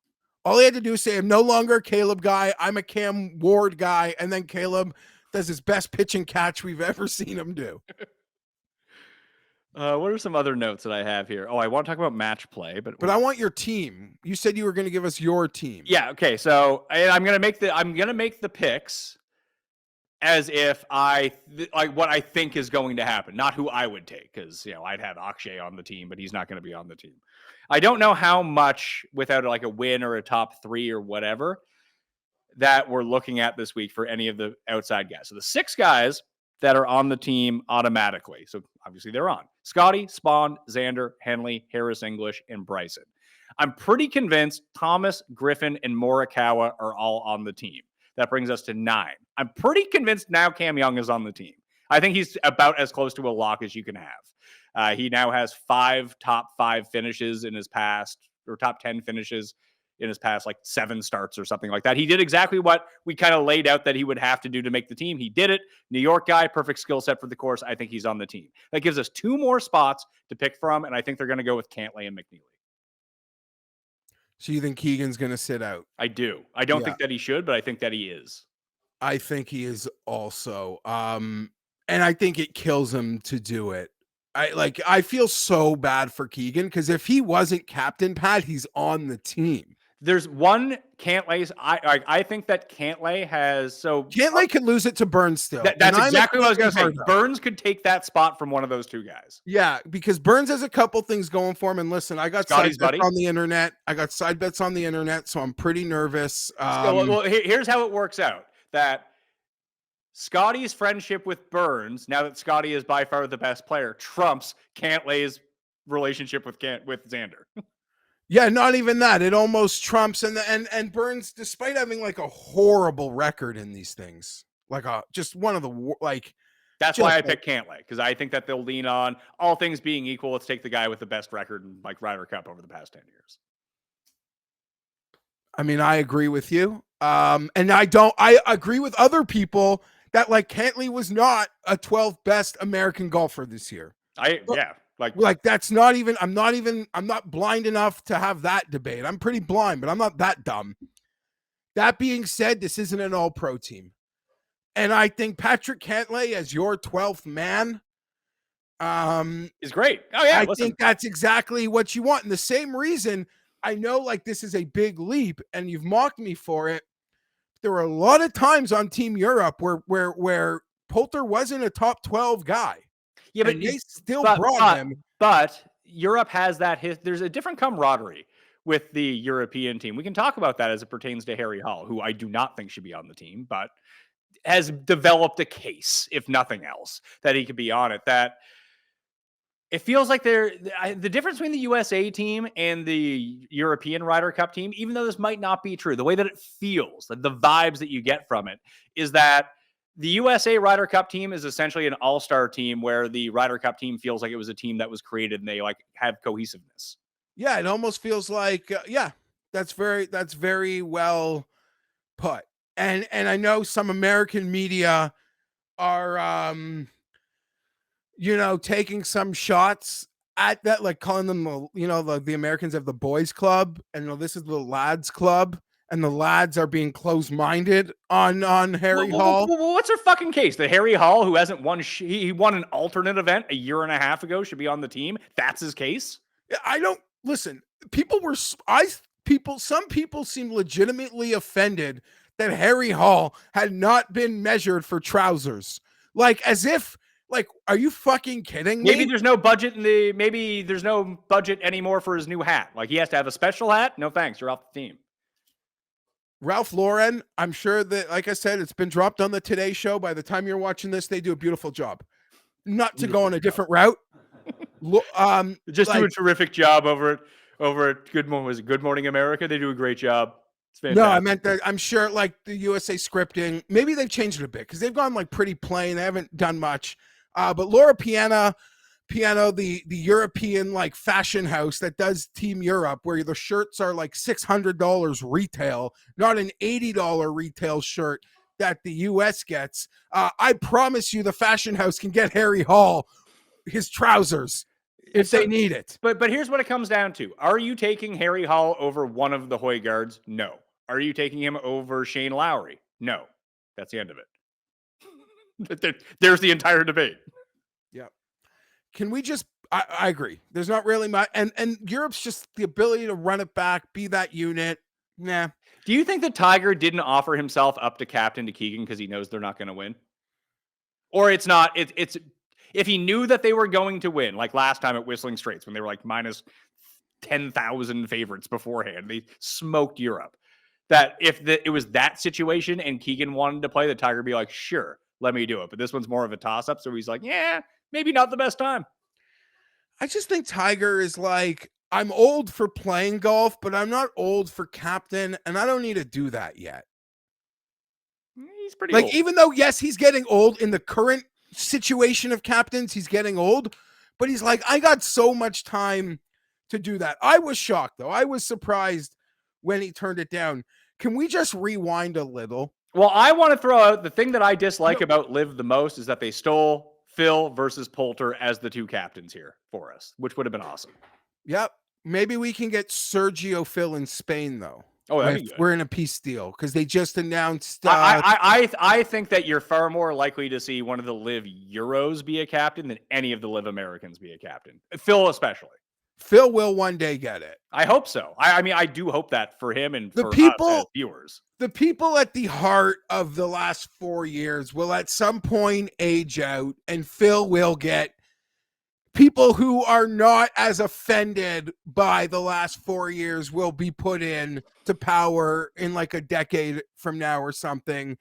All he had to do is say, I'm no longer a Caleb guy. I'm a Cam Ward guy. And then Caleb does his best pitch and catch we've ever seen him do. What are some other notes that I have here? Oh, I want to talk about match play, but I want your team. You said you were going to give us your team. yeah, okay. So I'm gonna make the picks as if like what I think is going to happen, not who I would take, because I'd have Akshay on the team, but he's not going to be on the team. I don't know how much without like a win or a top 3 or whatever that we're looking at this week for any of the outside guys. So the 6 guys that are on the team automatically. So obviously they're on. Scotty, Spawn, Xander, Henley, Harris English, and Bryson. I'm pretty convinced Thomas, Griffin, and Morikawa are all on the team. That brings us to 9. I'm pretty convinced now Cam Young is on the team. I think he's about as close to a lock as you can have. He now has 5 top 5 finishes in his past, or top 10 finishes in his past, like 7 starts or something like that. He did exactly what we kind of laid out that he would have to do to make the team. He did it. New York guy, perfect skill set for the course. I think he's on the team. That gives us 2 more spots to pick from, and I think they're going to go with Cantlay and McNeely. So you think Keegan's going to sit out? I do. I don't think that he should, but I think that he is. I think he is also. And I think it kills him to do it. I feel so bad for Keegan, because if he wasn't captain, Pat, he's on the team. There's one Cantlay. I think that Cantlay has Cantlay could lose it to Burns still. That's exactly what I was going to say. Burns could take that spot from one of those 2 guys. Yeah, because Burns has a couple things going for him. And listen, I got Scotty's side bets on the internet. So I'm pretty nervous. Well, here's how it works out. That Scotty's friendship with Burns, now that Scotty is by far the best player, trumps Cantlay's relationship with Xander. Yeah, not even that. It almost trumps, and Burns, despite having like a horrible record in these things, like just one of the like. That's why I picked Cantlay, because I think that they'll lean on all things being equal. Let's take the guy with the best record in like Ryder Cup over the past 10 years. I mean, I agree with you, and I agree with other people that like Cantlay was not a 12th best American golfer this year. Like that's not even, I'm not blind enough to have that debate. I'm pretty blind, but I'm not that dumb. That being said, this isn't an all-pro team. And I think Patrick Cantlay as your 12th man is great. Oh yeah. I think that's exactly what you want. And the same reason, I know like this is a big leap and you've mocked me for it. There were a lot of times on Team Europe where Poulter wasn't a top 12 guy. Yeah, but they still brought him. But Europe has that. There's a different camaraderie with the European team. We can talk about that as it pertains to Harry Hall, who I do not think should be on the team, but has developed a case, if nothing else, that he could be on it. That it feels like the difference between the USA team and the European Ryder Cup team, even though this might not be true, the way that it feels, the vibes that you get from it is that the USA Ryder Cup team is essentially an all-star team where the Ryder Cup team feels like it was a team that was created and they like have cohesiveness. Yeah, it almost feels like, that's very well put. And I know some American media are, taking some shots at that, like calling them, the Americans have the boys club and this is the lads club. And the lads are being closed-minded on Harry Hall. What's her fucking case? The Harry Hall, who hasn't won, he won an alternate event a year and a half ago, should be on the team. That's his case. I don't listen. Some people seem legitimately offended that Harry Hall had not been measured for trousers. Like as if, like, are you fucking kidding me? Maybe there's no budget maybe there's no budget anymore for his new hat. Like he has to have a special hat. No thanks, you're off the team. Ralph Lauren, I'm sure that, like I said, it's been dropped on the Today Show. By the time you're watching this, they do a beautiful job. Not to go on a different route. Just do a terrific job over it. over at Good Morning America. They do a great job. It's fantastic. No, I meant that I'm sure like the USA scripting, maybe they've changed it a bit because they've gone like pretty plain. They haven't done much. But Laura Piano, the European like fashion house that does Team Europe, where the shirts are like $600 retail, not an $80 retail shirt that the US gets. I promise you the fashion house can get Harry Hall his trousers if they need it. But here's what it comes down to. Are you taking Harry Hall over one of the Højgaards? No. Are you taking him over Shane Lowry? No. That's the end of it. There's the entire debate. Yeah. Can we just I agree. There's not really much and Europe's just the ability to run it back, be that unit. Nah. Do you think that Tiger didn't offer himself up to captain to Keegan because he knows they're not going to win? Or it's not, it's if he knew that they were going to win, like last time at Whistling Straits when they were like minus 10,000 favorites beforehand, they smoked Europe. That if it was that situation and Keegan wanted to play, the Tiger would be like, sure, let me do it. But this one's more of a toss-up, so he's like, yeah, maybe not the best time. I just think Tiger is like, I'm old for playing golf, but I'm not old for captain, and I don't need to do that yet. He's pretty like old. Even though, yes, he's getting old in the current situation of captains, he's getting old, but he's like, I got so much time to do that. I was shocked, though. I was surprised when he turned it down. Can we just rewind a little? Well, I want to throw out the thing that I dislike about Liv the most is that they stole Phil versus Poulter as the two captains here for us, which would have been awesome. Yep. Maybe we can get Sergio Phil in Spain, though. Oh, that'd be good. We're in a peace deal because they just announced. I think that you're far more likely to see one of the Liv Euros be a captain than any of the Liv Americans be a captain. Phil especially. Phil will one day get it. I hope so. I mean, I do hope that for him and the for people, us as viewers. The people at the heart of the last 4 years will at some point age out, and Phil will get people who are not as offended by the last 4 years will be put in to power in like a decade from now or something,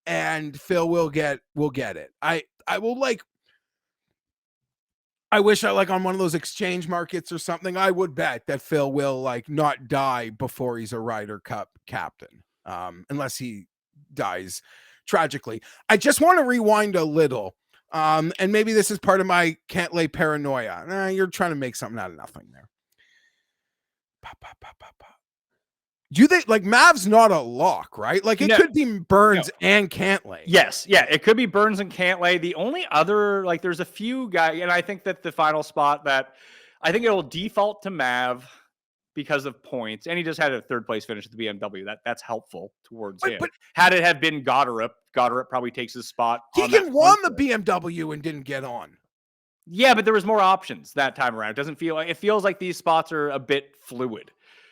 and Phil will get it. I will like. I wish I like on one of those exchange markets or something. I would bet that Phil will like not die before he's a Ryder Cup captain, unless he dies tragically. I just want to rewind a little, and maybe this is part of my can't lay paranoia. You're trying to make something out of nothing there. Do you think like Mav's not a lock, right? Like it could be Burns and Cantlay. Yes. Yeah. It could be Burns and Cantlay. The only other, like there's a few guys, and I think that the final spot that I think it will default to Mav because of points. And he just had a third place finish at the BMW. That's helpful towards him. But had it have been Goddard probably takes his spot. Keegan won the BMW and didn't get on. Yeah, but there was more options that time around. It doesn't feel like, it feels like these spots are a bit fluid.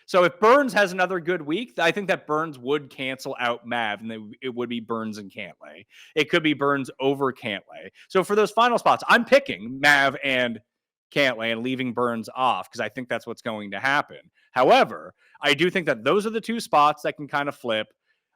So if Burns has another good week, I think that Burns would cancel out Mav, and it would be Burns and Cantlay. It could be Burns over Cantlay. So for those final spots, I'm picking Mav and Cantlay and leaving Burns off because I think that's what's going to happen. However, I do think that those are the two spots that can kind of flip.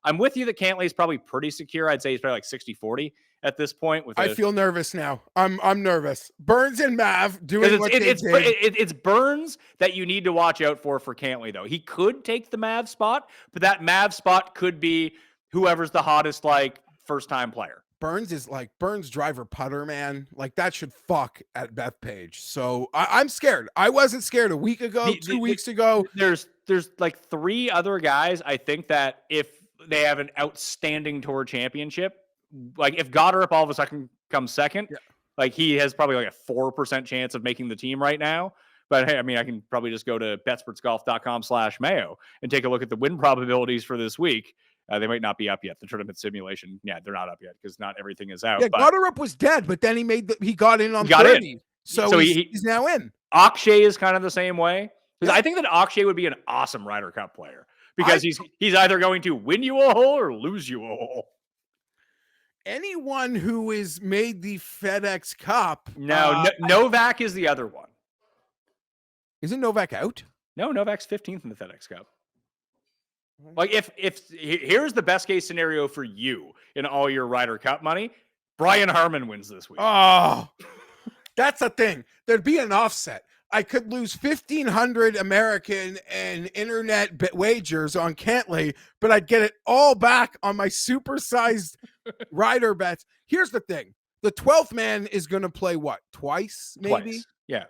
I'm with you that Cantlay is probably pretty secure. I'd say he's probably like 60-40 at this point. I feel nervous now. I'm nervous. Burns and Mav doing what they did. It's Burns that you need to watch out for Cantlay, though. He could take the Mav spot, but that Mav spot could be whoever's the hottest, like, first-time player. Burns is like Burns driver putter, man. Like that should fuck at Bethpage. So I'm scared. I wasn't scared a week ago, 2 weeks ago. There's like three other guys. I think that if they have an outstanding tour championship, like if Goddard all of a sudden comes second, like he has probably like a 4% chance of making the team right now. But hey, I mean, I can probably just go to betsportsgolf.com/Mayo and take a look at the win probabilities for this week. They might not be up yet. The tournament simulation, they're not up yet because not everything is out. Yeah, Goddard was dead, but then he got in on 30. In. So he's now in. Akshay is kind of the same way. Because I think that Akshay would be an awesome Ryder Cup player because he's either going to win you a hole or lose you a hole. Anyone who is made the FedEx Cup. No, Novak is the other one. Isn't Novak out? No, Novak's 15th in the FedEx Cup. Like if here's the best case scenario for you in all your Ryder Cup money, Brian Harman wins this week. Oh, that's a thing. There'd be an offset. I could lose 1,500 American and internet wagers on Cantlay, but I'd get it all back on my supersized rider bets. Here's the thing. The 12th man is going to play what? Twice, maybe? Twice. Yeah.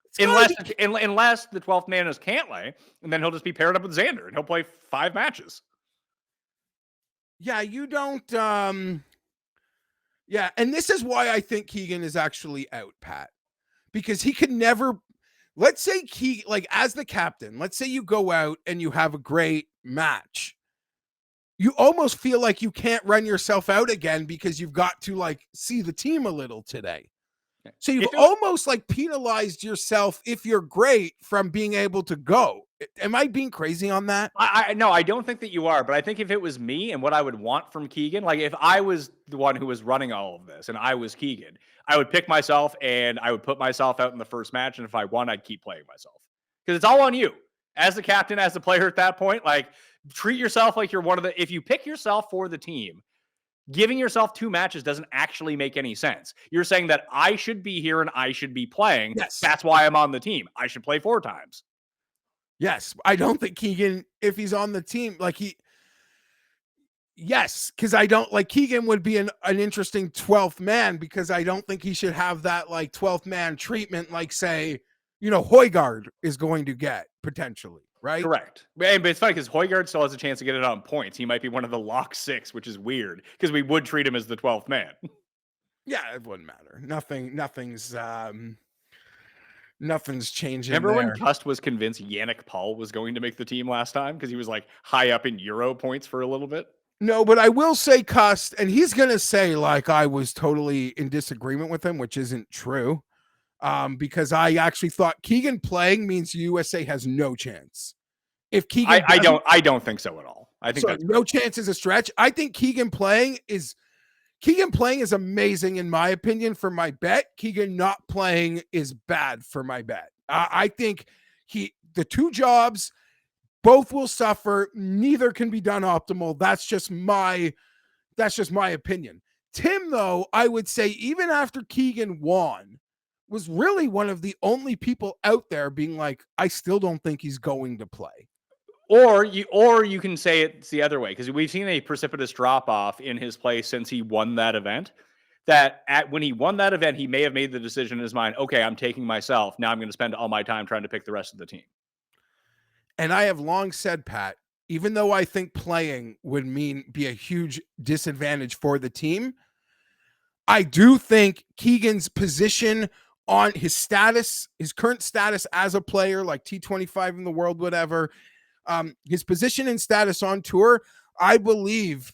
It's gotta Unless the 12th man is Cantlay, and then he'll just be paired up with Xander, and he'll play 5 matches. Yeah, you don't. Yeah, and this is why I think Keegan is actually out, Pat, because he could never. Let's say as the captain, let's say you go out and you have a great match. You almost feel like you can't run yourself out again because you've got to see the team a little today. So you've almost penalized yourself if you're great from being able to go. Am I being crazy on that? No, I don't think that you are, but I think if it was me and what I would want from Keegan, if I was the one who was running all of this and I was Keegan, I would pick myself and I would put myself out in the first match. And if I won, I'd keep playing myself because it's all on you as the captain, as the player at that point. Treat yourself like you're one of the, if you pick yourself for the team, giving yourself 2 matches doesn't actually make any sense. You're saying that I should be here and I should be playing. Yes. That's why I'm on the team. I should play 4 times. Yes. I don't think Keegan, if he's on the team, yes, because I don't Keegan would be an interesting 12th man because I don't think he should have that 12th man treatment say, Højgaard is going to get potentially. Right? Correct. But it's funny because Højgaard still has a chance to get it on points. He might be one of the lock 6, which is weird because we would treat him as the 12th man. Yeah, it wouldn't matter. Nothing's changing. Remember when Cust was convinced Yannick Paul was going to make the team last time because he was high up in Euro points for a little bit? No, but I will say Cust, and he's gonna say I was totally in disagreement with him, which isn't true. Because I actually thought Keegan playing means USA has no chance. If Keegan, I don't think so at all. I think that's no chance is a stretch. I think Keegan playing is amazing in my opinion for my bet. Keegan not playing is bad for my bet. I think the 2 jobs, both will suffer. Neither can be done optimal. That's just my opinion. Tim, though, I would say even after Keegan won, was really one of the only people out there being I still don't think he's going to play. Or you can say it's the other way because we've seen a precipitous drop off in his play since he won that event. When he won that event, he may have made the decision in his mind, okay, I'm taking myself. Now I'm going to spend all my time trying to pick the rest of the team. And I have long said, Pat, even though I think playing would be a huge disadvantage for the team, I do think Keegan's position on his status, his current status as a player, T25 in the world, whatever, his position and status on tour, I believe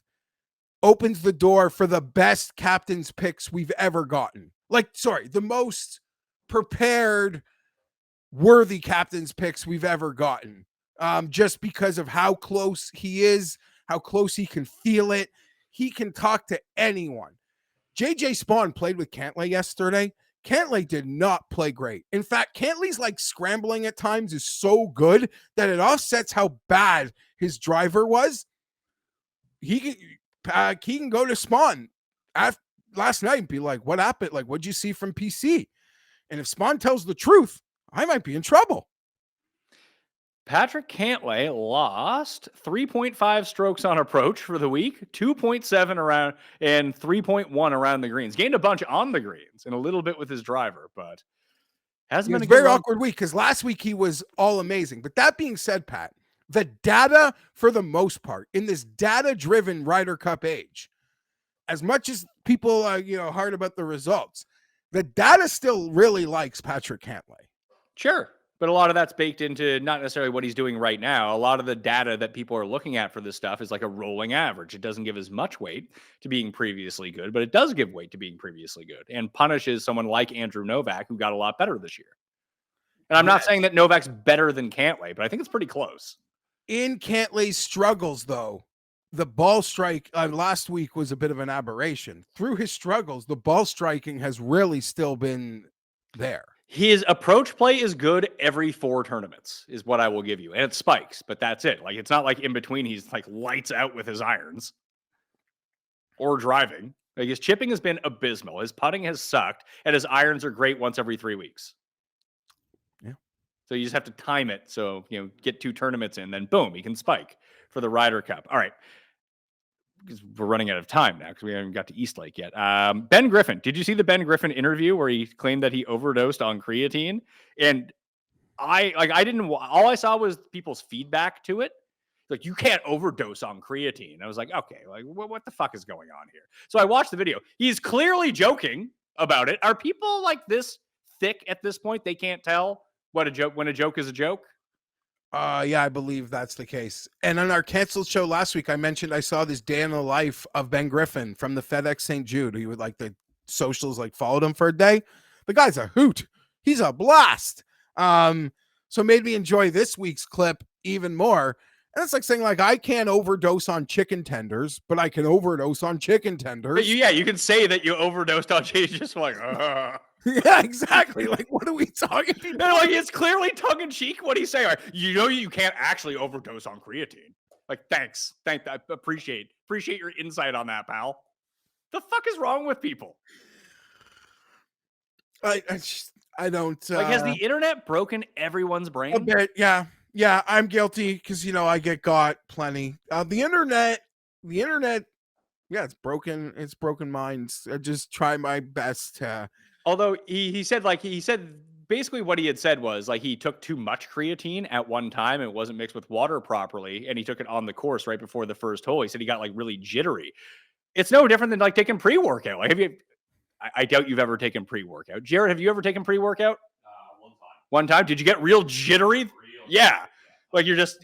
opens the door for the best captain's picks we've ever gotten. The most prepared, worthy captain's picks we've ever gotten. Just because of how close he is, how close he can feel it. He can talk to anyone. JJ Spawn played with Cantlay yesterday. Cantlay did not play great. In fact, Cantlay's scrambling at times is so good that it offsets how bad his driver was. He can go to Spawn last night and be what happened? What'd you see from PC? And if Spawn tells the truth, I might be in trouble. Patrick Cantlay lost 3.5 strokes on approach for the week, 2.7 around and 3.1 around the greens. Gained a bunch on the greens and a little bit with his driver, but hasn't been a very awkward week because last week he was all amazing. But that being said, Pat, the data for the most part in this data-driven Ryder Cup age, as much as people are hard about the results, the data still really likes Patrick Cantlay. Sure. But a lot of that's baked into not necessarily what he's doing right now. A lot of the data that people are looking at for this stuff is a rolling average. It doesn't give as much weight to being previously good, but it does give weight to being previously good and punishes someone like Andrew Novak, who got a lot better this year. And I'm not saying that Novak's better than Cantlay, but I think it's pretty close. In Cantlay's struggles, though, the ball strike last week was a bit of an aberration. Through his struggles, the ball striking has really still been there. His approach play is good every 4 tournaments is what I will give you. And it spikes, but that's it. It's not in between he's lights out with his irons or driving. His chipping has been abysmal. His putting has sucked and his irons are great once every 3 weeks. So you just have to time it. So, get 2 tournaments in, then boom, he can spike for the Ryder Cup. All right. Because we're running out of time now because we haven't got to Eastlake yet. Ben Griffin. Did you see the Ben Griffin interview where he claimed that he overdosed on creatine? And I didn't, all I saw was people's feedback to it. Like, you can't overdose on creatine. I was like, okay, like what the fuck is going on here? So I watched the video. He's clearly joking about it. Are people like this thick at this point? They can't tell when a joke is a joke? Yeah, I believe that's the case. And on our canceled show last week, I mentioned I saw this day in the life of Ben Griffin from the FedEx St. Jude. He would the socials followed him for a day. The guy's a hoot. He's a blast. So it made me enjoy this week's clip even more. And it's like saying I can't overdose on chicken tenders, but I can overdose on chicken tenders. But you can say that you overdosed on chicken. Just Yeah, exactly. What are we talking about? No, it's clearly tongue in cheek. What he's saying, you can't actually overdose on creatine. Thanks, I appreciate your insight on that, pal. The fuck is wrong with people? I don't. Has the internet broken everyone's brain? A bit, yeah. I'm guilty because I get got plenty. The internet. Yeah, it's broken. It's broken minds. I just try my best to. Although he said basically what he had said was he took too much creatine at one time. It wasn't mixed with water properly, and he took it on the course right before the first hole. He said he got really jittery. It's no different than taking pre-workout. Have you? I doubt you've ever taken pre-workout. Jared, have you ever taken pre-workout? One time. One time? Did you get real jittery? Yeah. You're just.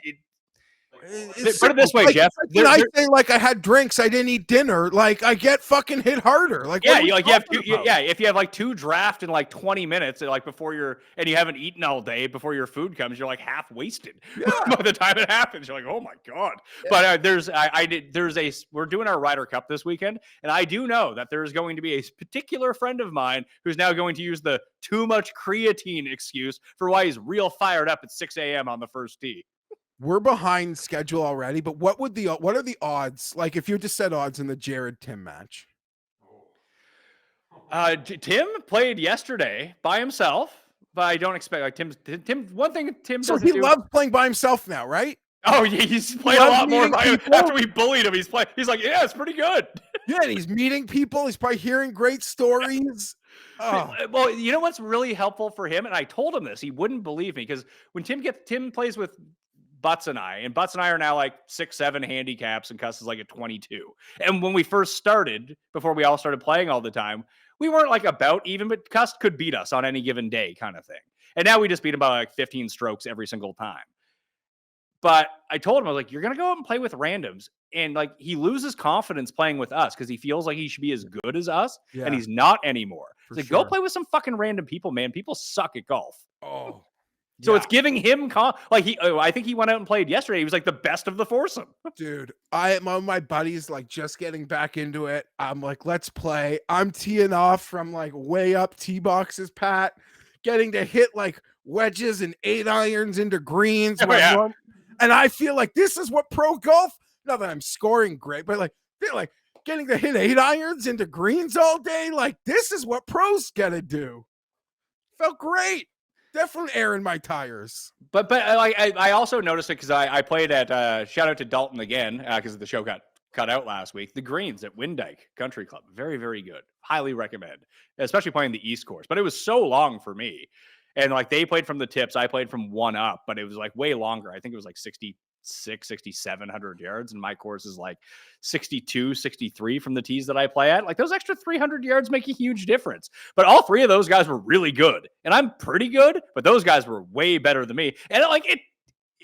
Put it this way, Jeff. When I say I had drinks, I didn't eat dinner. I get fucking hit harder. You have two. Yeah, if you have 2 draft in 20 minutes, before you haven't eaten all day before your food comes, you're half wasted. Yeah. By the time it happens, you're oh my god. Yeah. But we're doing our Ryder Cup this weekend, and I do know that there's going to be a particular friend of mine who's now going to use the too much creatine excuse for why he's real fired up at 6 a.m. on the first tee. We're behind schedule already, but what are the odds? If you just said odds in the Jared Tim match? Tim played yesterday by himself, but I don't expect Tim. One thing Tim so doesn't he do. loves playing by himself now, right? Oh yeah, he's playing a lot more after we bullied him. He's like, yeah, it's pretty good. Yeah, and he's meeting people. He's probably hearing great stories. Oh. Well, you know what's really helpful for him, and I told him this, he wouldn't believe me because when Tim plays with Butts and I are now 6-7 handicaps, and Cuss is at 22. And when we first started, before we all started playing all the time, we weren't about even, but Cuss could beat us on any given day kind of thing. And now we just beat him by 15 strokes every single time. But I told him, I was you're going to go out and play with randoms. And he loses confidence playing with us because he feels he should be as good as us. Yeah. And he's not anymore. He's go play with some fucking random people, man. People suck at golf. Oh. So it's giving him I think he went out and played yesterday. He was the best of the foursome. Dude, my buddies just getting back into it. I'm let's play. I'm teeing off from way up tee boxes, Pat, getting to hit wedges and 8 irons into greens. And I feel this is what pro golf, not that I'm scoring great, but feel getting to hit 8 irons into greens all day. This is what pros gotta do. Felt great. Definitely airing my tires. But I also noticed it because I played at shout out to Dalton again because the show got cut out last week. The greens at Winddyke Country Club, very, very good. Highly recommend, especially playing the East Course. But it was so long for me. And they played from the tips. I played from one up, but it was way longer. I think it was 6,700 yards. And my course is 62, 63 from the tees that I play at. Those extra 300 yards make a huge difference. But all 3 of those guys were really good. And I'm pretty good, but those guys were way better than me. And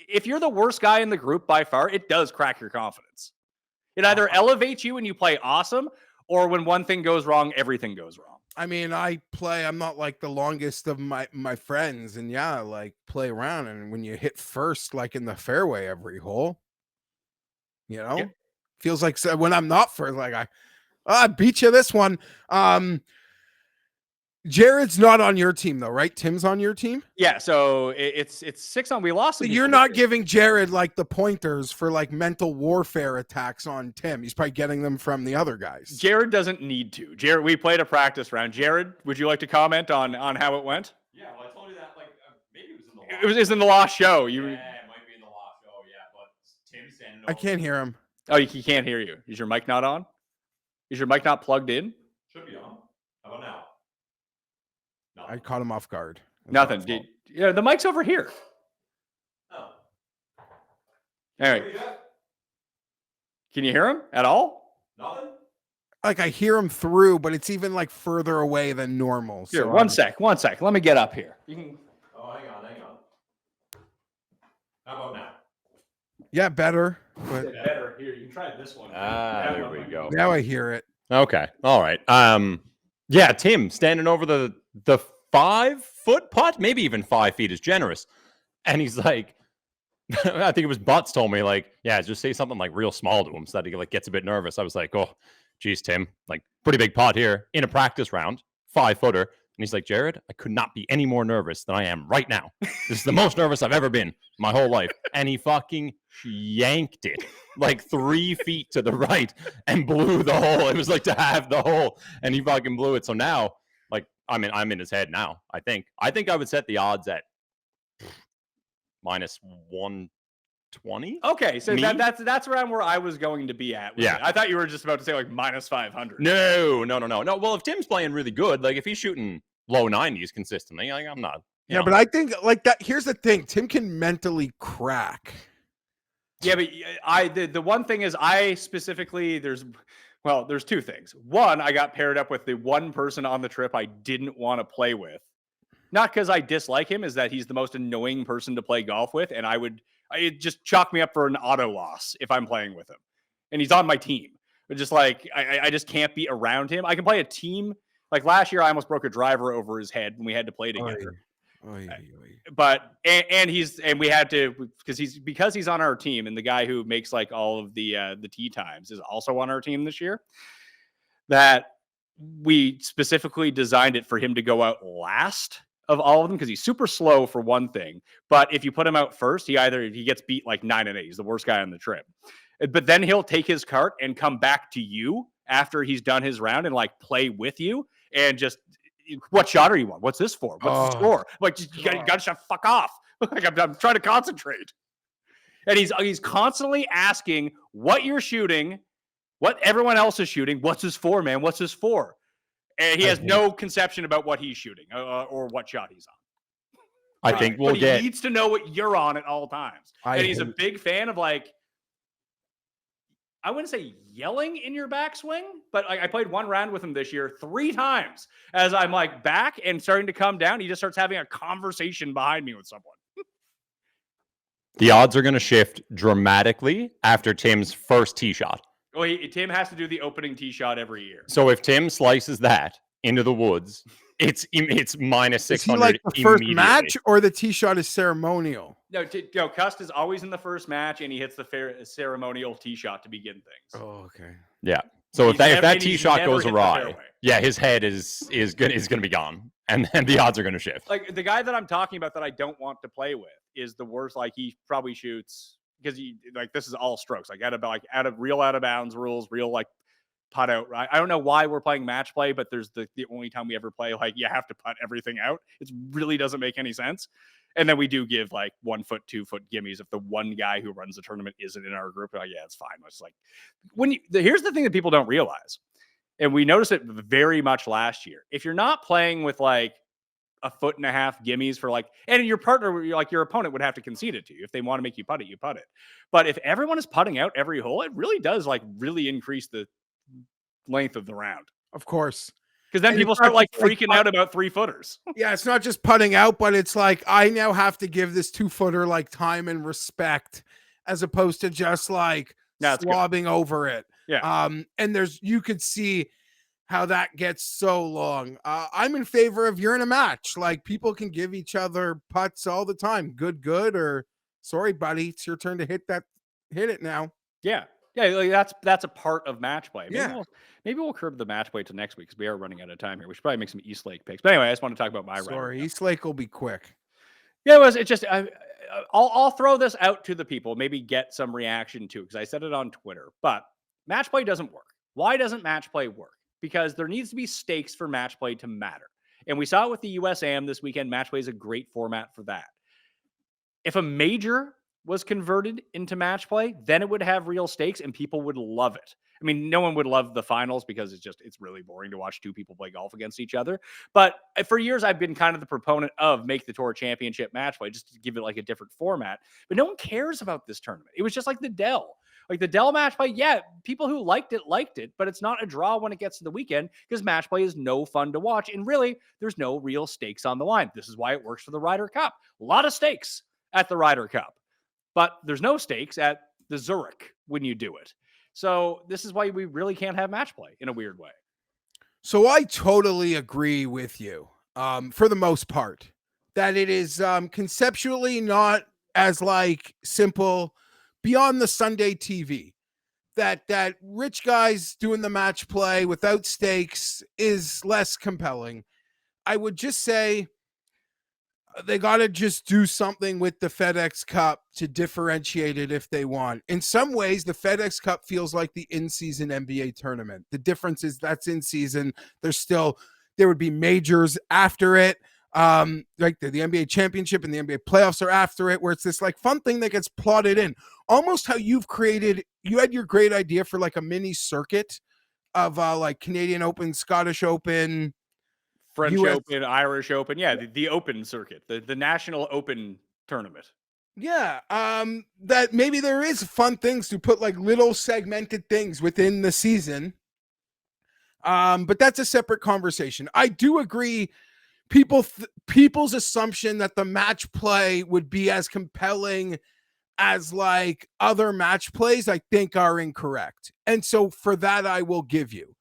if you're the worst guy in the group by far, it does crack your confidence. It either elevates you and you play awesome, or when one thing goes wrong, everything goes wrong. I mean, I'm not the longest of my friends, and play around. And when you hit first, in the fairway every hole, feels when I'm not first, I beat you this one. Jared's not on your team though, right? Tim's on your team. Yeah, so it's 6 on. We lost. So you're not giving Jared the pointers for mental warfare attacks on Tim. He's probably getting them from the other guys. Jared doesn't need to. Jared, we played a practice round. Jared, would you like to comment on how it went? Yeah, well, I told you that maybe it was in the It's in the lost show. Yeah, it might be in the lost show. Yeah, but Tim's standing over. I can't hear him. Oh, he can't hear you. Is your mic not on? Is your mic not plugged in? Should be on. How about now? I caught him off guard. That's Nothing. my fault. Yeah, the mic's over here. Oh. All right. What do you got? Can you hear him at all? Nothing? Like I hear him through, but it's even like further away than normal. Here, So one sec. Let me get up here. Oh, hang on. How about now? Yeah, better. But Better. Here, you can try this one. There we go. now I hear it. Okay. All right. Yeah, Tim standing over the 5-foot putt, maybe even 5 feet is generous. And he's like, I think it was Butts told me, like, yeah, just say something like real small to him so that he like gets a bit nervous. I was like, oh, geez, Tim, like pretty big putt here in a practice round, 5-footer. And he's like, Jared, I could not be any more nervous than I am right now. This is the most nervous I've ever been my whole life. And he fucking yanked it like 3 feet to the right and blew the hole. It was like to have the hole, and he fucking blew it. So now, like, I'm in his head now. I think I would set the odds at minus 120. Okay, so Me? that's around where I was going to be at. Yeah. I thought you were just about to say like minus 500. No. Well, if Tim's playing really good, like if he's shooting low 90s consistently, like, I'm not. Yeah, but I think like that. Here's the thing: Tim can mentally crack. Yeah, but the one thing is I specifically there's two things. One, I got paired up with the one person on the trip I didn't want to play with. Not because I dislike him, is that he's the most annoying person to play golf with, and it just chalk me up for an auto loss if I'm playing with him. And he's on my team. But just like I just can't be around him. I can play a team. Like last year, I almost broke a driver over his head when we had to play together. Oy. But we had to because he's on our team, and the guy who makes like all of the tee times is also on our team this year. That we specifically designed it for him to go out last of all of them because he's super slow for one thing. But if you put him out first, he gets beat like 9-8. He's the worst guy on the trip. But then he'll take his cart and come back to you after he's done his round and like play with you and just, what shot are you on? What's this for? What's the score? Like, you gotta shut fuck off. Like I'm trying to concentrate. And he's constantly asking what you're shooting, what everyone else is shooting. What's this for, man? What's this for? And he has no conception about what he's shooting or what shot he's on. I think he needs to know what you're on at all times. And he's a big fan of like, I wouldn't say yelling in your backswing, but I played one round with him this year 3 times. As I'm like back and starting to come down, he just starts having a conversation behind me with someone. The odds are going to shift dramatically after Tim's first tee shot. Well, Tim has to do the opening tee shot every year. So if Tim slices that into the woods, it's minus 600. Is he like the first match, or the tee shot is ceremonial? No, Cust is always in the first match, and he hits the ceremonial tee shot to begin things. Oh, okay. Yeah. So if that tee shot goes awry, fairway. yeah, his head is going to be gone, and then the odds are going to shift. Like the guy that I'm talking about that I don't want to play with is the worst. Like he probably shoots because this is all strokes. Like out of bounds rules, real like putt out. Right? I don't know why we're playing match play, but there's the only time we ever play like you have to putt everything out. It really doesn't make any sense. And then we do give like 1 foot, 2 foot gimmies if the one guy who runs the tournament isn't in our group. Like, yeah, it's fine. It's like here's the thing that people don't realize, and we noticed it very much last year. If you're not playing with like 1.5 foot gimmies for like, and your partner, like your opponent would have to concede it to you. If they want to make you putt it, you putt it. But if everyone is putting out every hole, it really does like really increase the length of the round. Of course. Because then people start like freaking out about 3-footers. Yeah, it's not just putting out, but it's like I now have to give this 2-footer like time and respect, as opposed to just like slobbing over it. Yeah. And you could see how that gets so long. I'm in favor of you're in a match. Like people can give each other putts all the time. Good, or sorry, buddy, it's your turn to hit it now. Yeah. Yeah, like that's a part of match play. Maybe we'll curb the match play to next week because we are running out of time here. We should probably make some East Lake picks. But anyway, I just want to talk about my Sorry, East Lake will be quick. Yeah, it's just I'll throw this out to the people, maybe get some reaction to it because I said it on Twitter. But match play doesn't work. Why doesn't match play work? Because there needs to be stakes for match play to matter. And we saw it with the USAM this weekend. Match play is a great format for that. If a major was converted into match play, then it would have real stakes and people would love it. I mean, no one would love the finals because it's really boring to watch two people play golf against each other. But for years, I've been kind of the proponent of make the tour championship match play just to give it like a different format. But no one cares about this tournament. It was just like the Dell. Like the Dell match play, yeah, people who liked it, but it's not a draw when it gets to the weekend because match play is no fun to watch. And really, there's no real stakes on the line. This is why it works for the Ryder Cup. A lot of stakes at the Ryder Cup, but there's no stakes at the Zurich when you do it. So this is why we really can't have match play in a weird way. So I totally agree with you for the most part that it is conceptually not as like simple beyond the Sunday TV that rich guys doing the match play without stakes is less compelling. I would just say they got to just do something with the FedEx Cup to differentiate it if they want. In some ways, the FedEx Cup feels like the in-season NBA tournament. The difference is that's in season. There would be majors after it. Like the NBA championship and the NBA playoffs are after it, where it's this like fun thing that gets plotted in. Almost how you had your great idea for like a mini circuit of like Canadian Open, Scottish Open, French US Open, Irish Open. Yeah, the Open circuit, the National Open tournament. Yeah, that maybe there is fun things to put like little segmented things within the season. But that's a separate conversation. I do agree. People's assumption that the match play would be as compelling as like other match plays, I think are incorrect. And so for that, I will give you.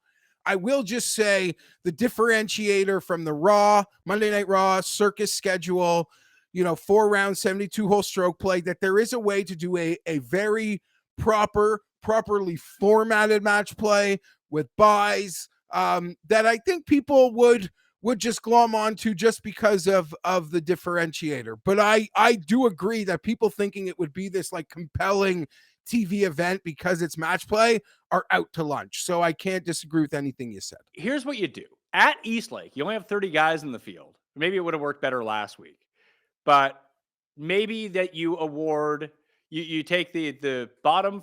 I will just say the differentiator from the Raw, Monday Night Raw, circus schedule, 4-round, 72-hole stroke play, that there is a way to do a very properly formatted match play with buys that I think people would just glom onto just because of the differentiator. But I do agree that people thinking it would be this like compelling TV event because it's match play are out to lunch. So I can't disagree with anything you said. Here's what you do. At Eastlake, you only have 30 guys in the field. Maybe it would have worked better last week. But maybe that you award, you take the bottom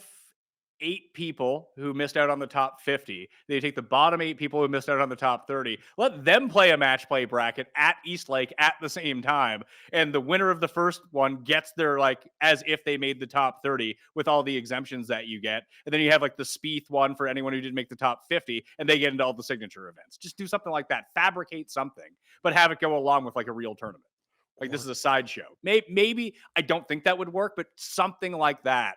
8 people who missed out on the top 50. They take the bottom 8 people who missed out on the top 30. Let them play a match play bracket at Eastlake at the same time. And the winner of the first one gets their, like, as if they made the top 30 with all the exemptions that you get. And then you have like the Spieth one for anyone who didn't make the top 50 and they get into all the signature events. Just do something like that. Fabricate something, but have it go along with like a real tournament. Like this is a sideshow. Maybe I don't think that would work, but something like that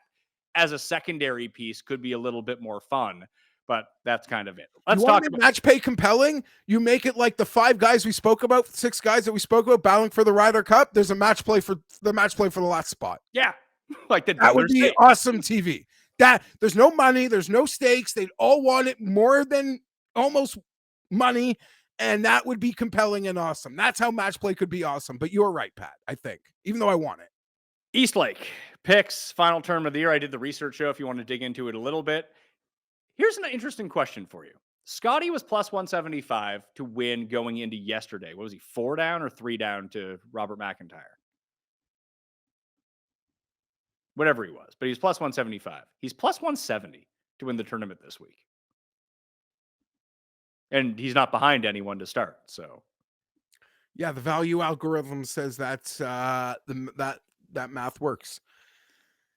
as a secondary piece could be a little bit more fun, but that's kind of it. Let's talk about match pay compelling. You make it like the 5 guys we spoke about, 6 guys that we spoke about battling for the Ryder Cup. There's a match play for the last spot. Yeah. Like that would be awesome TV. That there's no money, there's no stakes. They'd all want it more than almost money. And that would be compelling and awesome. That's how match play could be awesome. But you're right, Pat, I think, even though I want it. Eastlake picks final term of the year. I did the research show if you want to dig into it a little bit. Here's an interesting question for you. Scotty was plus 175 to win going into yesterday. What was he, 4 down or 3 down to Robert McIntyre? Whatever he was, but he's plus 175. He's plus 170 to win the tournament this week. And he's not behind anyone to start. So, yeah, the value algorithm says that's that math works.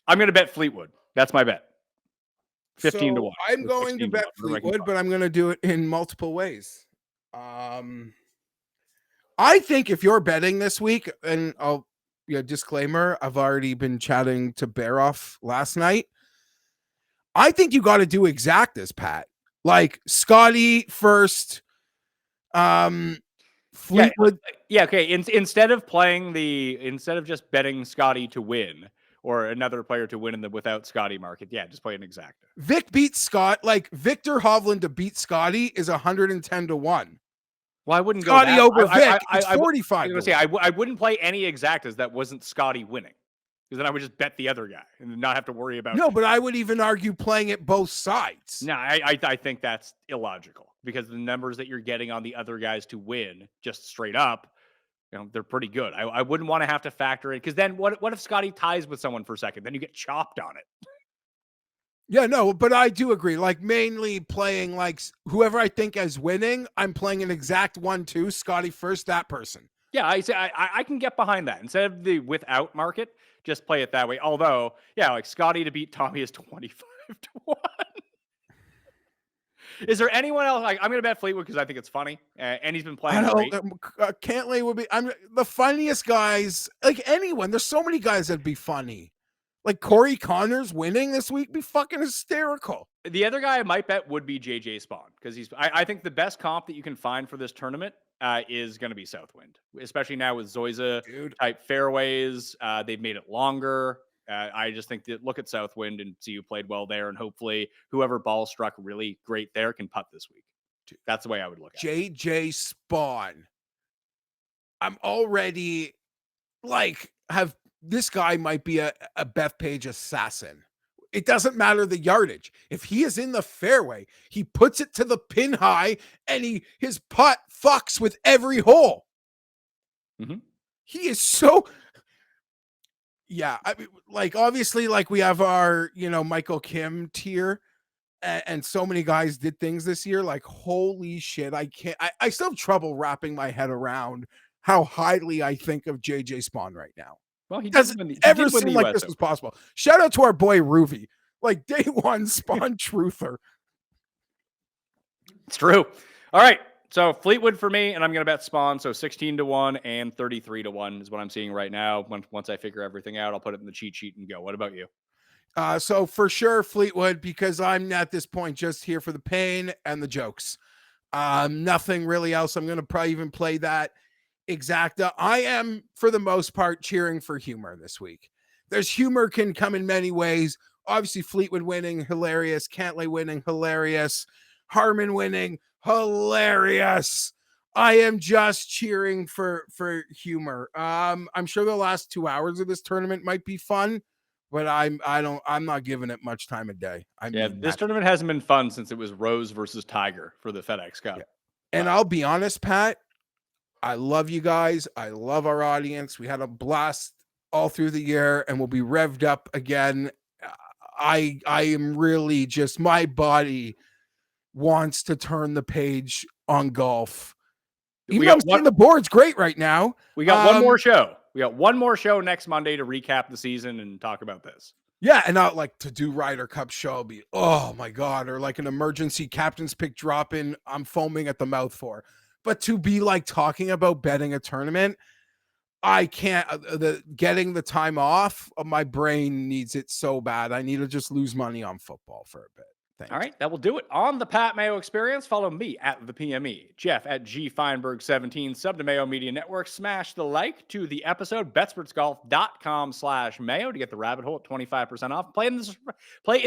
I'm going to bet Fleetwood. That's my bet. 15 to 1. I'm going to bet Fleetwood, but I'm going to do it in multiple ways. I think if you're betting this week, and disclaimer, I've already been chatting to Baroff last night. I think you got to do exactas, Pat. Like Scotty first, Fleetwood. Yeah, okay. Instead of just betting Scotty to win or another player to win in the without Scotty market, just play an exacta. Vic beats Scott. Like Victor Hovland to beat Scotty is 110 to 1. Well, I wouldn't go Scotty over Vic. It's 45. I was going to say I wouldn't play any exactas that wasn't Scotty winning. Because then I would just bet the other guy and not have to worry about it. No, but I would even argue playing it both sides. No, I think that's illogical because the numbers that you're getting on the other guys to win just straight up they're pretty good. I wouldn't want to have to factor in, because then what if Scotty ties with someone for second? Then you get chopped on it. Yeah, no, but I do agree. Like, mainly playing like whoever I think is winning, I'm playing an exact 1-2, Scotty first, that person. Yeah, I say I can get behind that. Instead of the without market, just play it that way. Although, yeah, like Scotty to beat Tommy is 25-1. Is there anyone else? Like, I'm going to bet Fleetwood because I think it's funny, and he's been playing great. Cantley would be. I'm the funniest guys. Like anyone, there's so many guys that'd be funny. Like Corey Connors winning this week be fucking hysterical. The other guy I might bet would be JJ Spawn, because I think the best comp that you can find for this tournament is going to be Southwind, especially now with Zoysia type fairways. They've made it longer. I just think that look at Southwind and see who played well there, and hopefully whoever ball struck really great there can putt this week. That's the way I would look at it. JJ Spawn. I'm already like this guy might be a Bethpage assassin. It doesn't matter the yardage. If he is in the fairway, he puts it to the pin high, and his putt fucks with every hole. Mm-hmm. He is so. Yeah, I mean, like obviously, like we have our Michael Kim tier, and so many guys did things this year. Like holy shit, I can't. I still have trouble wrapping my head around how highly I think of JJ Spawn right now. Well, he doesn't ever seem like this was possible. Shout out to our boy Ruvi, like day one Spawn truther. It's true. All right. So Fleetwood for me, and I'm going to bet Spawn. So 16-1 and 33-1 is what I'm seeing right now. Once I figure everything out, I'll put it in the cheat sheet and go. What about you? So for sure Fleetwood, because I'm at this point just here for the pain and the jokes. Nothing really else. I'm going to probably even play that exacta. I am, for the most part, cheering for humor this week. There's humor can come in many ways. Obviously, Fleetwood winning, hilarious. Cantley winning, hilarious. Harmon winning, hilarious. I am just cheering for humor. I'm sure the last 2 hours of this tournament might be fun, but I'm not giving it much time of day. This tournament hasn't been fun since it was Rose versus Tiger for the FedEx Cup. Yeah. And I'll be honest, Pat, I love you guys. I love our audience. We had a blast all through the year, and we'll be revved up again. I am really just, my body wants to turn the page on golf. Even though I'm seeing the board's great right now. We got one more show. We got one more show next Monday to recap the season and talk about this. Yeah, and not like to do Ryder Cup show be, oh my God, or like an emergency captain's pick drop in, I'm foaming at the mouth for. But to be like talking about betting a tournament, I can't. Getting the time off, my brain needs it so bad. I need to just lose money on football for a bit. Thanks. All right, that will do it on the Pat Mayo Experience. Follow me at the PME, Jeff at G Fienberg 17, sub to Mayo Media Network. Smash the like to the episode, betspertsgolf.com/Mayo to get the rabbit hole at 25% off. Play in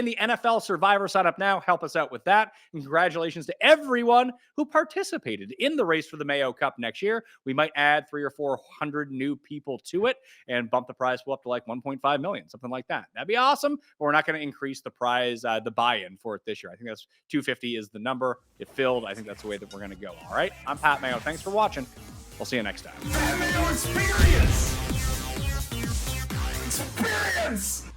the NFL Survivor. Sign up now. Help us out with that. And congratulations to everyone who participated in the race for the Mayo Cup next year. We might add 300 or 400 new people to it and bump the prize pool up to like 1.5 million, something like that. That'd be awesome. But we're not going to increase the prize, the buy-in for it this year. I think that's 250 is the number. It filled. I think that's the way that we're going to go. All right. I'm Pat Mayo. Thanks for watching. We'll see you next time. Pat Mayo Experience! Experience!